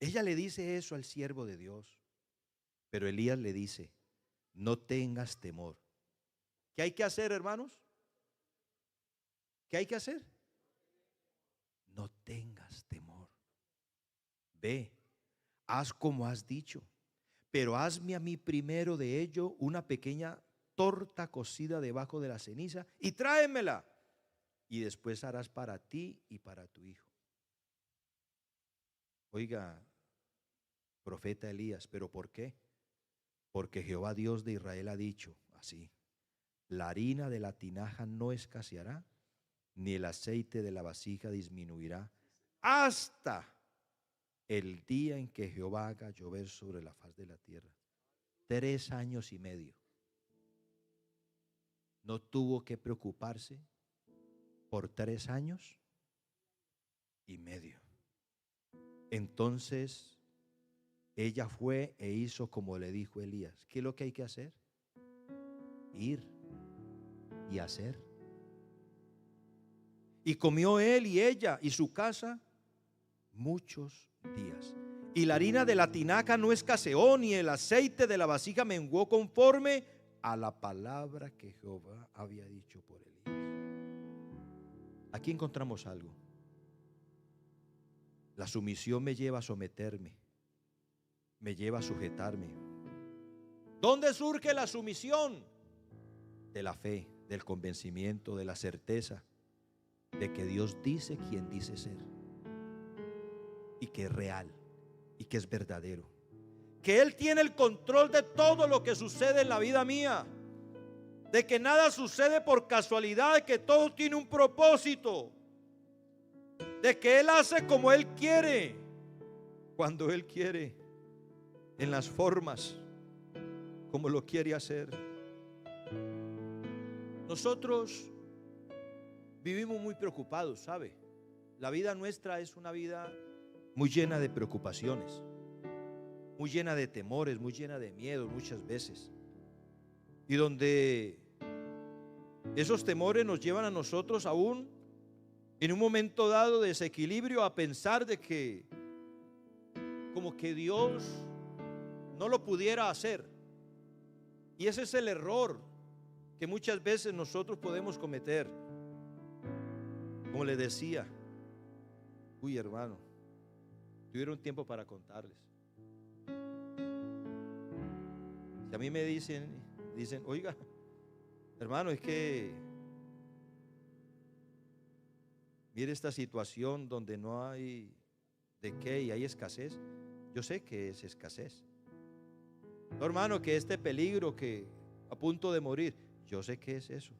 Ella le dice eso al siervo de Dios. Pero Elías le dice, no tengas temor. ¿Qué hay que hacer, hermanos? ¿Qué hay que hacer? No tengas temor. Ve, haz como has dicho, pero hazme a mí primero de ello una pequeña torta cocida debajo de la ceniza y tráemela. Y después harás para ti y para tu hijo. Oiga, profeta Elías, ¿pero por qué? Porque Jehová Dios de Israel ha dicho así: la harina de la tinaja no escaseará, ni el aceite de la vasija disminuirá, hasta el día en que Jehová haga llover sobre la faz de la tierra. 3 años y medio. No tuvo que preocuparse por 3 años y medio. Entonces ella fue e hizo como le dijo Elías. ¿Qué es lo que hay que hacer? Ir y hacer. Y comió él y ella y su casa muchos días. Y la harina de la tinaja no escaseó, ni el aceite de la vasija menguó, conforme a la palabra que Jehová había dicho por Elías. Aquí encontramos algo. La sumisión me lleva a someterme, me lleva a sujetarme. ¿Dónde surge la sumisión? De la fe, del convencimiento, de la certeza de que Dios dice quien dice ser, y que es real, y que es verdadero, que Él tiene el control de todo lo que sucede en la vida mía, de que nada sucede por casualidad, de que todo tiene un propósito, de que Él hace como Él quiere, cuando Él quiere, en las formas como lo quiere hacer. Nosotros vivimos muy preocupados, ¿sabe? La vida nuestra es una vida muy llena de preocupaciones, muy llena de temores, muy llena de miedos muchas veces, y donde esos temores nos llevan a nosotros aún en un momento dado de desequilibrio a pensar de que como que Dios no lo pudiera hacer. Y ese es el error que muchas veces nosotros podemos cometer. Como les decía, uy hermano, tuvieron tiempo para contarles. Si a mí me dicen, oiga, hermano, es que Mire esta situación donde no hay de qué y hay escasez. Yo sé que es escasez. No, hermano, que este peligro que a punto de morir, yo sé que es eso.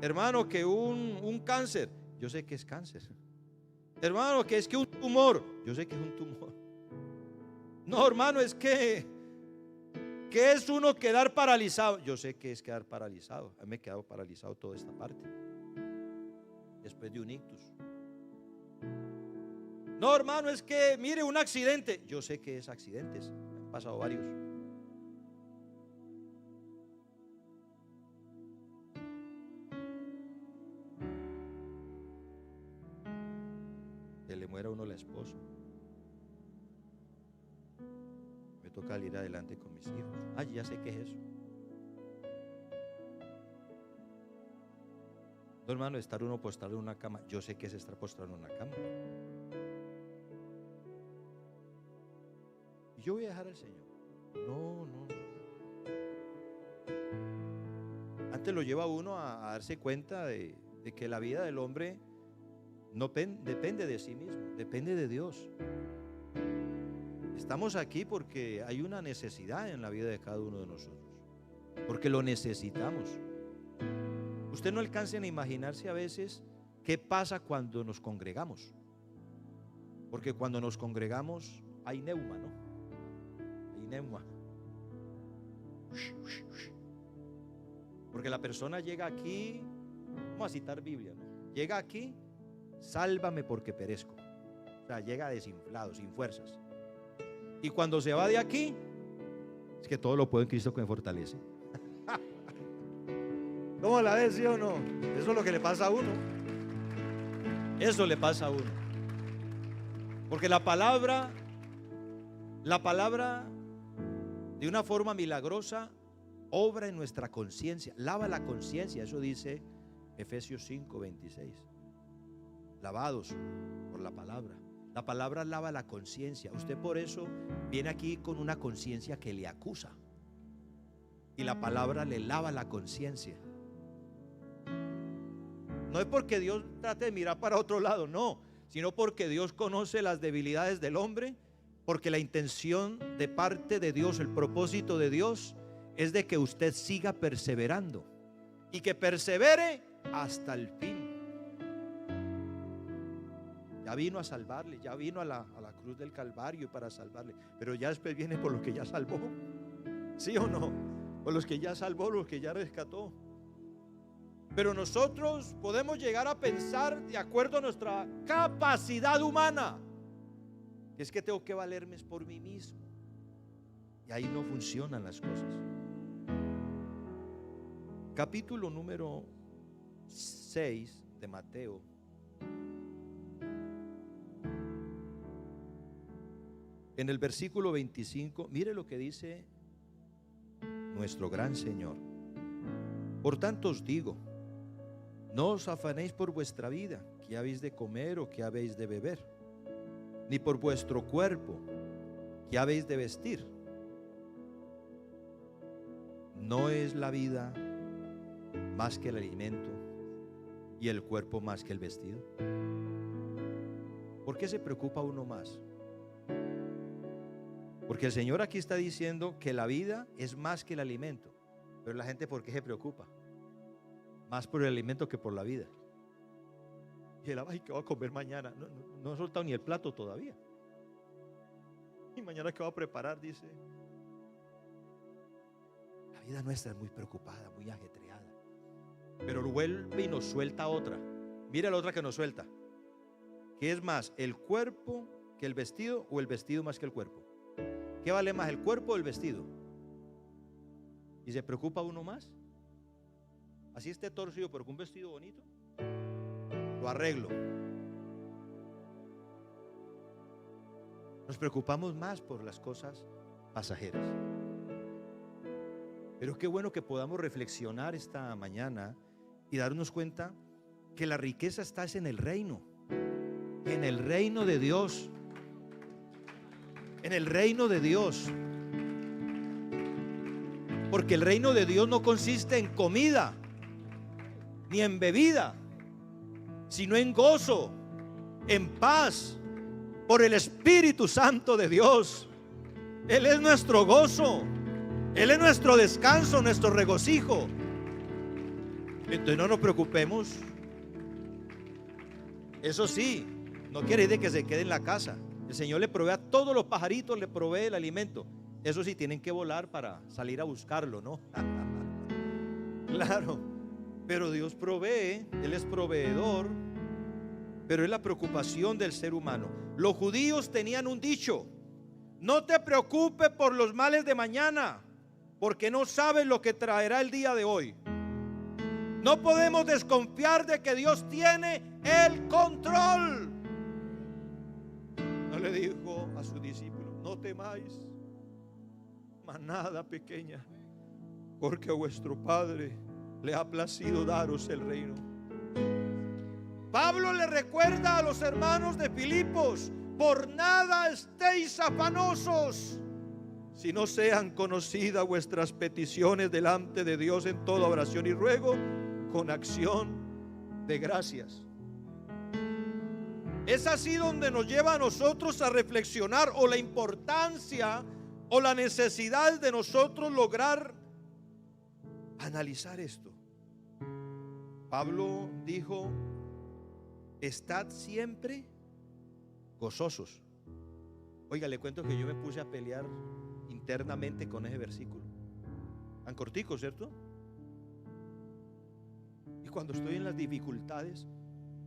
Hermano, que un cáncer, yo sé que es cáncer. Hermano, que es que un tumor, yo sé que es un tumor. No, hermano, es que es uno quedar paralizado. Yo sé que es quedar paralizado. A mí me he quedado paralizado toda esta parte después de un ictus. No, hermano, es que mire un accidente. Yo sé que es accidentes, han pasado varios. Que le muera a uno la esposa. Me toca salir adelante con mis hijos. Ay, ya sé qué es eso. No, hermano, estar uno postrado en una cama. Yo sé que es estar postrado en una cama. Y yo voy a dejar al Señor. No. Antes lo lleva a uno a darse cuenta de que la vida del hombre no depende de sí mismo, depende de Dios. Estamos aquí porque hay una necesidad en la vida de cada uno de nosotros, porque lo necesitamos. Usted no alcanza a imaginarse a veces qué pasa cuando nos congregamos, porque cuando nos congregamos hay neuma, ¿no? Hay neuma. Porque la persona llega aquí, vamos a citar Biblia, ¿no? Llega aquí, sálvame porque perezco. O sea, llega desinflado, sin fuerzas. Y cuando se va de aquí, es que todo lo puedo en Cristo que me fortalece. ¿Cómo la ves, sí o no? Eso es lo que le pasa a uno. Eso le pasa a uno. Porque la palabra de una forma milagrosa obra en nuestra conciencia, lava la conciencia. Eso dice Efesios 5:26. Lavados por la palabra. La palabra lava la conciencia. Usted por eso viene aquí con una conciencia que le acusa, y la palabra le lava la conciencia. No es porque Dios trate de mirar para otro lado, no, sino porque Dios conoce las debilidades del hombre, porque la intención de parte de Dios, el propósito de Dios es de que usted siga perseverando y que persevere hasta el fin. Ya vino a salvarle, ya vino a la cruz del Calvario para salvarle, pero ya después viene por los que ya salvó. ¿Sí o no? Por los que ya salvó, los que ya rescató. Pero nosotros podemos llegar a pensar de acuerdo a nuestra capacidad humana, que es que tengo que valerme por mí mismo, y ahí no funcionan las cosas. Capítulo número 6 de Mateo. En el versículo 25, mire lo que dice nuestro gran Señor. Por tanto os digo, no os afanéis por vuestra vida, qué habéis de comer o qué habéis de beber, ni por vuestro cuerpo, qué habéis de vestir. ¿No es la vida más que el alimento y el cuerpo más que el vestido? ¿Por qué se preocupa uno más? Porque el Señor aquí está diciendo que la vida es más que el alimento. Pero la gente, ¿por qué se preocupa? Más por el alimento que por la vida. Y él, ay, ¿qué va a comer mañana? No ha soltado ni el plato todavía. Y mañana, ¿qué va a preparar? Dice. La vida nuestra es muy preocupada, muy ajetreada. Pero vuelve y nos suelta otra. Mira la otra que nos suelta. ¿Qué es más, el cuerpo que el vestido, o el vestido más que el cuerpo? ¿Qué vale más, el cuerpo o el vestido? ¿Y se preocupa uno más? Así esté torcido, pero con un vestido bonito, lo arreglo. Nos preocupamos más por las cosas pasajeras. Pero qué bueno que podamos reflexionar esta mañana y darnos cuenta que la riqueza está en el reino de Dios. En el reino de Dios. Porque el reino de Dios no consiste en comida ni en bebida. sino en gozo, en paz, por el Espíritu Santo de Dios. Él es nuestro gozo, Él es nuestro descanso, nuestro regocijo. Entonces no nos preocupemos. Eso sí, no quiere decir que se quede en la casa. El Señor le provee a todos los pajaritos, le provee el alimento. Eso sí, tienen que volar para salir a buscarlo, ¿no? Claro, pero Dios provee, Él es proveedor. Pero es la preocupación del ser humano. Los judíos tenían un dicho: no te preocupes por los males de mañana, porque no sabes lo que traerá el día de hoy. No podemos desconfiar de que Dios tiene el control. No le dijo a sus discípulos: no temáis, manada pequeña, porque a vuestro Padre le ha placido daros el reino. Pablo le recuerda a los hermanos de Filipos: por nada estéis afanosos, si no sean conocidas vuestras peticiones delante de Dios en toda oración y ruego, con acción de gracias. Es así donde nos lleva a nosotros a reflexionar, o la importancia o la necesidad de nosotros lograr analizar esto. Pablo dijo: estad siempre gozosos. Oiga, le cuento que yo me puse a pelear internamente con ese versículo. Tan cortico, ¿cierto? Y cuando estoy en las dificultades,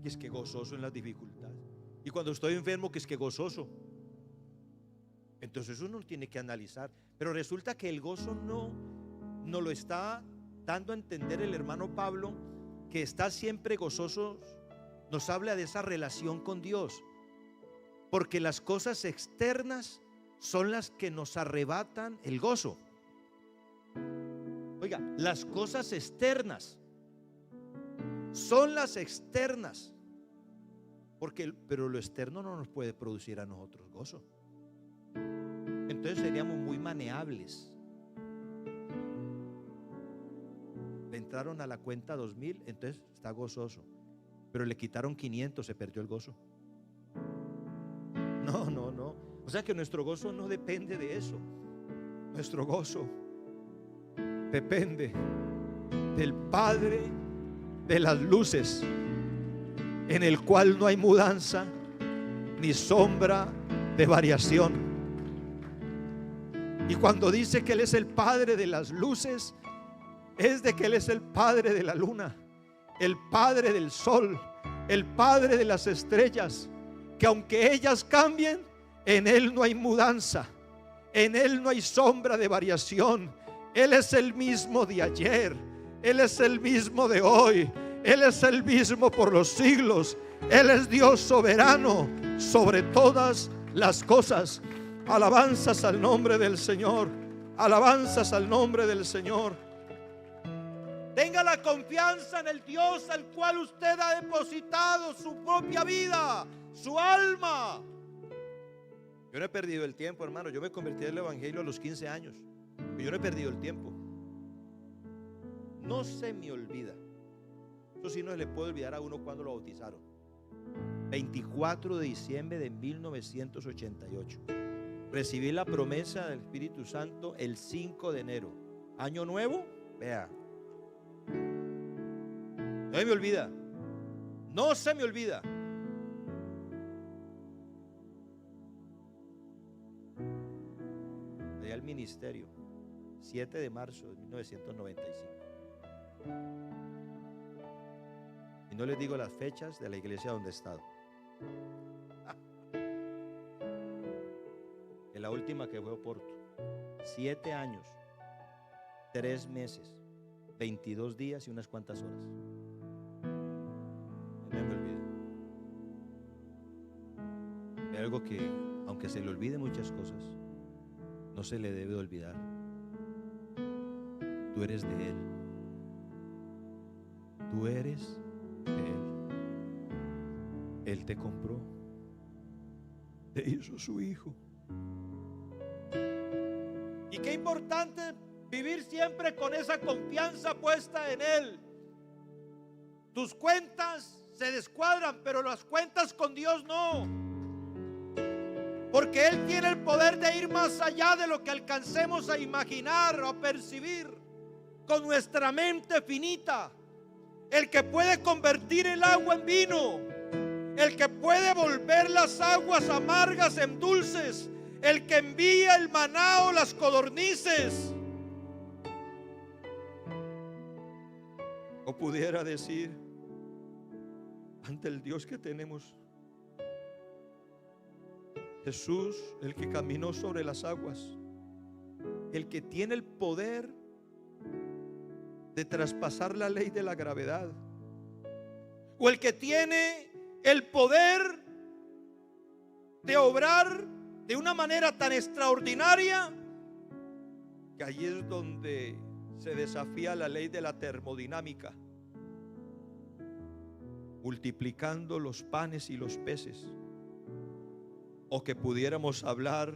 que es que gozoso en las dificultades. Y cuando estoy enfermo, que es que gozoso. Entonces uno tiene que analizar. Pero resulta que el gozo no lo está dando a entender el hermano Pablo, que está siempre gozoso. Nos habla de esa relación con Dios, porque las cosas externas son las que nos arrebatan el gozo. Oiga, las cosas externas son las externas, pero lo externo no nos puede producir a nosotros gozo. Entonces seríamos muy maneables. Le entraron a la cuenta 2,000, entonces está gozoso. Pero le quitaron 500, se perdió el gozo. No. O sea que nuestro gozo no depende de eso. Nuestro gozo depende del Padre de las luces, en el cual no hay mudanza ni sombra de variación. Y cuando dice que Él es el Padre de las luces, es de que Él es el Padre de la luna, el Padre del sol, el Padre de las estrellas, que aunque ellas cambien, en Él no hay mudanza, en Él no hay sombra de variación. Él es el mismo de ayer, Él es el mismo de hoy, Él es el mismo por los siglos. Él es Dios soberano sobre todas las cosas. Alabanzas al nombre del Señor, alabanzas al nombre del Señor. Tenga la confianza en el Dios al cual usted ha depositado su propia vida, su alma. Yo no he perdido el tiempo, hermano. Yo me convertí en el evangelio a los 15 años. Yo no he perdido el tiempo. No se me olvida. Eso sí, no se le puede olvidar a uno cuando lo bautizaron. 24 de diciembre de 1988. Recibí la promesa del Espíritu Santo el 5 de enero. Año nuevo, vea. No se me olvida. No se me olvida. Allá al ministerio, 7 de marzo de 1995. Y no les digo las fechas de la iglesia donde he estado. En la última que fue Oporto, 7 años, 3 meses, 22 días y unas cuantas horas. No me olvido. Hay algo que, aunque se le olvide muchas cosas, no se le debe olvidar. Tú eres de Él. Tú eres de Él. Él te compró. Te hizo su hijo. Y qué importante vivir siempre con esa confianza puesta en Él. Tus cuentas se descuadran, pero las cuentas con Dios no. Porque Él tiene el poder de ir más allá de lo que alcancemos a imaginar o a percibir con nuestra mente finita. El que puede convertir el agua en vino, el que puede volver las aguas amargas en dulces, el que envía el maná o las codornices. O pudiera decir, ante el Dios que tenemos, Jesús, el que caminó sobre las aguas, el que tiene el poder de traspasar la ley de la gravedad, o el que tiene el poder de obrar de una manera tan extraordinaria que allí es donde se desafía la ley de la termodinámica, multiplicando los panes y los peces. O que pudiéramos hablar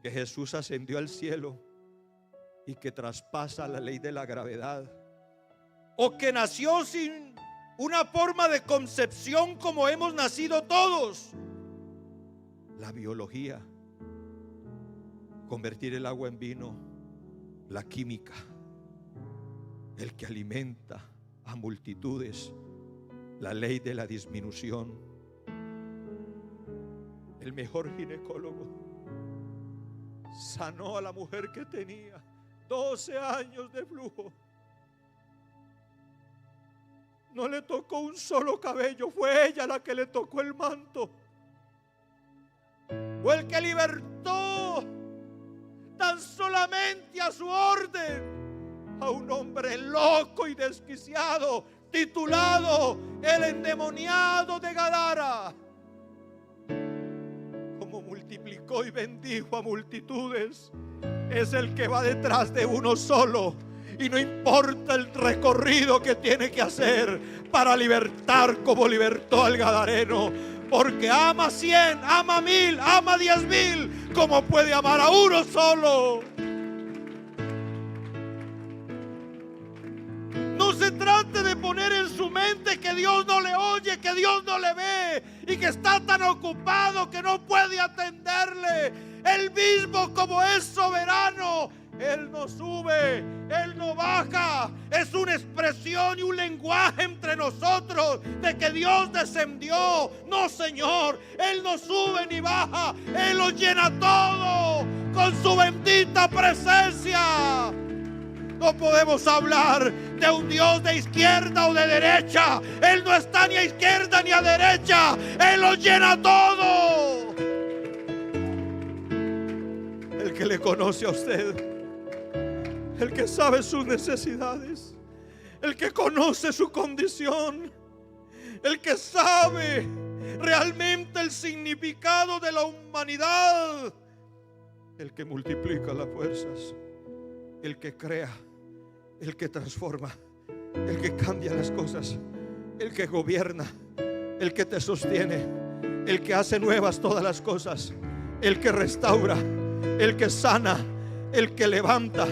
que Jesús ascendió al cielo y que traspasa la ley de la gravedad, o que nació sin una forma de concepción como hemos nacido todos. La biología, convertir el agua en vino, la química, el que alimenta a multitudes, la ley de la disminución. El mejor ginecólogo sanó a la mujer que tenía 12 años de flujo. No le tocó un solo cabello, fue ella la que le tocó el manto. O el que libertó tan solamente a su orden a un hombre loco y desquiciado, titulado el endemoniado de Gadara. Como multiplicó y bendijo a multitudes, es el que va detrás de uno solo, y no importa el recorrido que tiene que hacer para libertar como libertó al gadareno, porque ama 100, ama 1000, ama 10,000, como puede amar a uno solo. No se trate de poner en su mente que Dios no le oye, que Dios no le ve y que está tan ocupado que no puede atenderle. Él mismo, como es soberano, Él no sube, Él no baja. Es una expresión y un lenguaje entre nosotros de que Dios descendió. No, Señor, Él no sube ni baja, Él lo llena todo con su bendita presencia. No podemos hablar de un Dios de izquierda o de derecha. Él no está ni a izquierda ni a derecha. Él lo llena todo. El que le conoce a usted, el que sabe sus necesidades, el que conoce su condición, el que sabe realmente el significado de la humanidad, el que multiplica las fuerzas, el que crea, el que transforma, el que cambia las cosas, el que gobierna, el que te sostiene, el que hace nuevas todas las cosas, el que restaura, el que sana, el que levanta,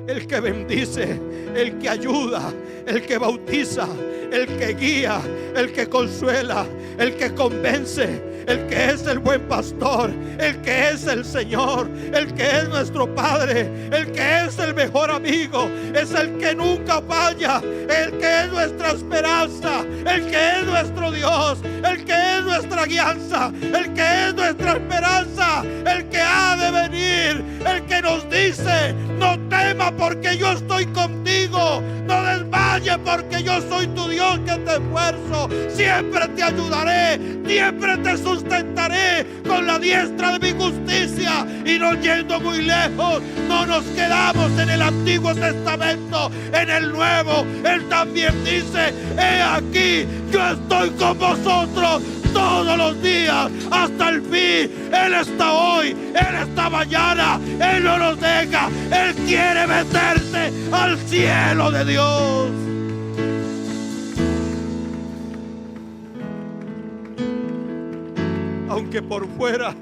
el que bendice, el que ayuda, el que bautiza, el que guía, el que consuela, el que convence, el que es el buen pastor, el que es el Señor, el que es nuestro Padre, el que es el mejor amigo, es el que nunca falla, el que es nuestra esperanza, el que es nuestro Dios, el que es nuestra guianza, el que es nuestra esperanza, el que ha de venir, el que nos dice: no temas porque yo estoy contigo, no desmayes porque yo soy tu Dios que te esfuerzo, siempre te ayudaré, siempre te sustentaré con la diestra de mi justicia. Y no yendo muy lejos, no nos quedamos en el Antiguo Testamento, en el Nuevo Él también dice: he aquí, yo estoy con vosotros todos los días hasta el fin. Él está hoy, Él está mañana, Él no nos deja, Él quiere meterse al cielo de Dios. Aunque por fuera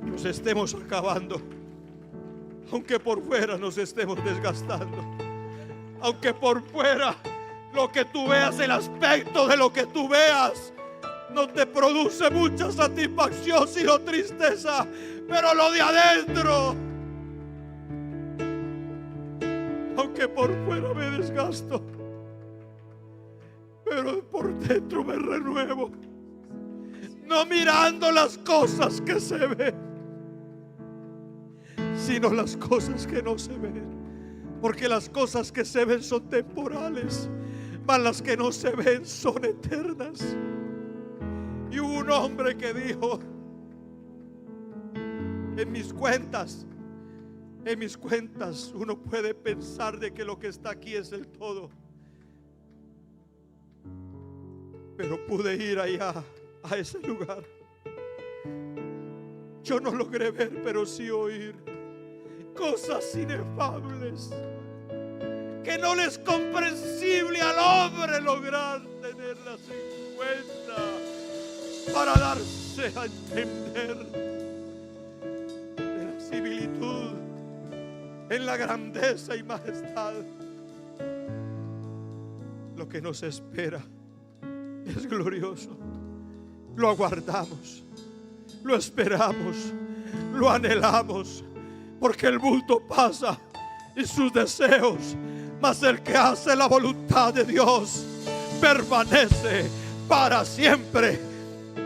nos estemos acabando, aunque por fuera nos estemos desgastando, aunque por fuera Lo que tú veas, el aspecto de lo que tú veas, no te produce mucha satisfacción sino tristeza. Pero lo de adentro, aunque por fuera me desgasto, pero por dentro me renuevo. No mirando las cosas que se ven, sino las cosas que no se ven. Porque las cosas que se ven son temporales, mas las que no se ven son eternas. Y hubo un hombre que dijo: en mis cuentas uno puede pensar de que lo que está aquí es el todo, pero pude ir allá a ese lugar. Yo no logré ver, pero sí oír cosas inefables que no le es comprensible al hombre lograr tenerlas en cuenta para darse a entender de la similitud en la grandeza y majestad. Lo que nos espera es glorioso. Lo aguardamos, lo esperamos, lo anhelamos, porque el mundo pasa y sus deseos, mas el que hace la voluntad de Dios permanece para siempre.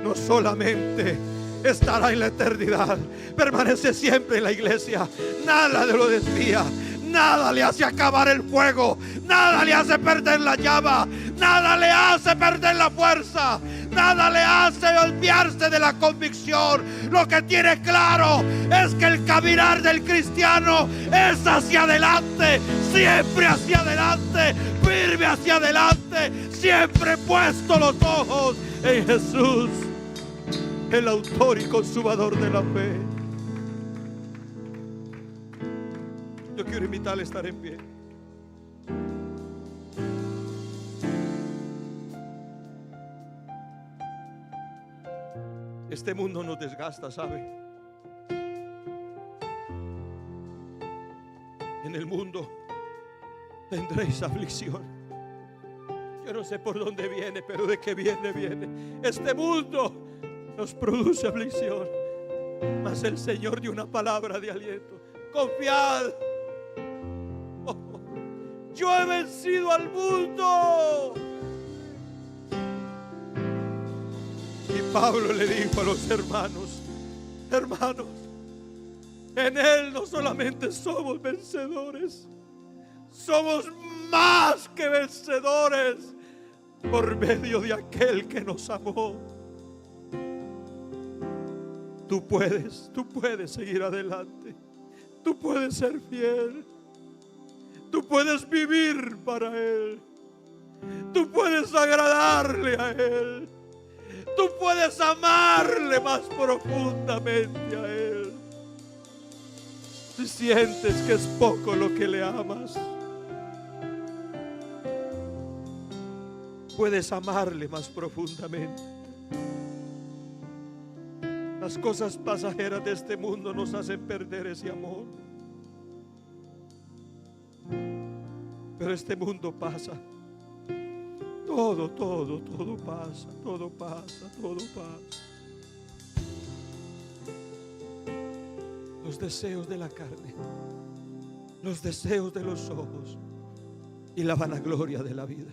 No solamente estará en la eternidad, permanece siempre en la iglesia. Nada lo desvía, nada le hace acabar el fuego, nada le hace perder la llama, nada le hace perder la fuerza, nada le hace olvidarse de la convicción. Lo que tiene claro es que el caminar del cristiano es hacia adelante, siempre hacia adelante, firme hacia adelante, siempre puesto los ojos en Jesús, el autor y consumador de la fe. Yo quiero invitarle a estar en pie. Este mundo nos desgasta, ¿sabe? En el mundo tendréis aflicción. Yo no sé por dónde viene, pero de qué viene, viene. Este mundo nos produce aflicción, mas el Señor dio una palabra de aliento. Confiad. Yo he vencido al mundo. Y Pablo le dijo a los hermanos: hermanos, en Él no solamente somos vencedores, somos más que vencedores por medio de aquel que nos amó. Tú puedes seguir adelante. Tú puedes ser fiel. Tú puedes vivir para Él. Tú puedes agradarle a Él. Tú puedes amarle más profundamente a Él. Si sientes que es poco lo que le amas, puedes amarle más profundamente. Las cosas pasajeras de este mundo nos hacen perder ese amor. Pero este mundo pasa. Todo pasa, todo pasa. Los deseos de la carne, los deseos de los ojos y la vanagloria de la vida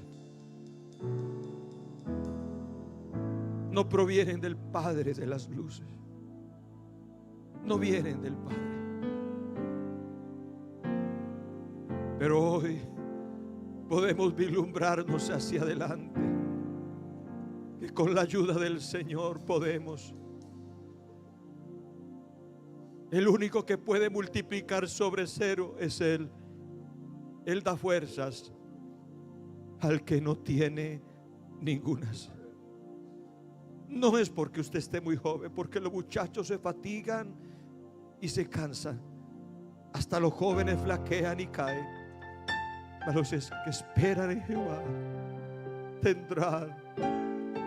no provienen del Padre de las luces, no vienen del Padre. Pero hoy podemos vislumbrarnos hacia adelante, que con la ayuda del Señor podemos. El único que puede multiplicar sobre cero es Él. Él da fuerzas al que no tiene ningunas. No es porque usted esté muy joven, porque los muchachos se fatigan y se cansan. Hasta los jóvenes flaquean y caen. Para los que esperan en Jehová tendrán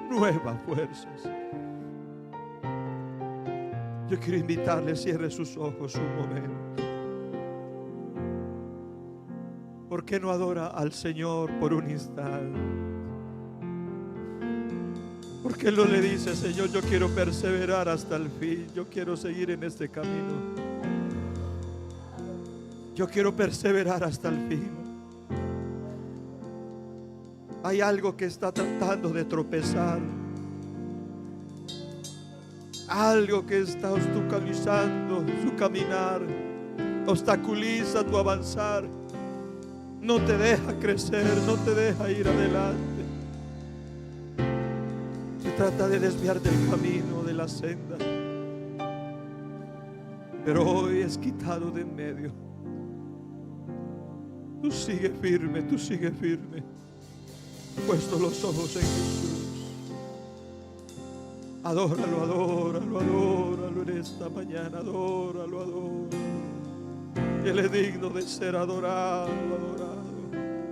nuevas fuerzas. Yo quiero invitarle, cierre sus ojos un momento. ¿Por qué no adora al Señor por un instante? ¿Por qué no le dice: Señor, yo quiero perseverar hasta el fin? Yo quiero seguir en este camino. Yo quiero perseverar hasta el fin. Hay algo que está tratando de tropezar. Algo que está obstaculizando su caminar. Obstaculiza tu avanzar. No te deja crecer, no te deja ir adelante. Se trata de desviar del camino, de la senda. Pero hoy es quitado de en medio. Tú sigue firme, tú sigue firme. Puesto los ojos en Jesús. Adóralo, adóralo, adóralo en esta mañana. Adóralo, adóralo. Él es digno de ser adorado, adorado.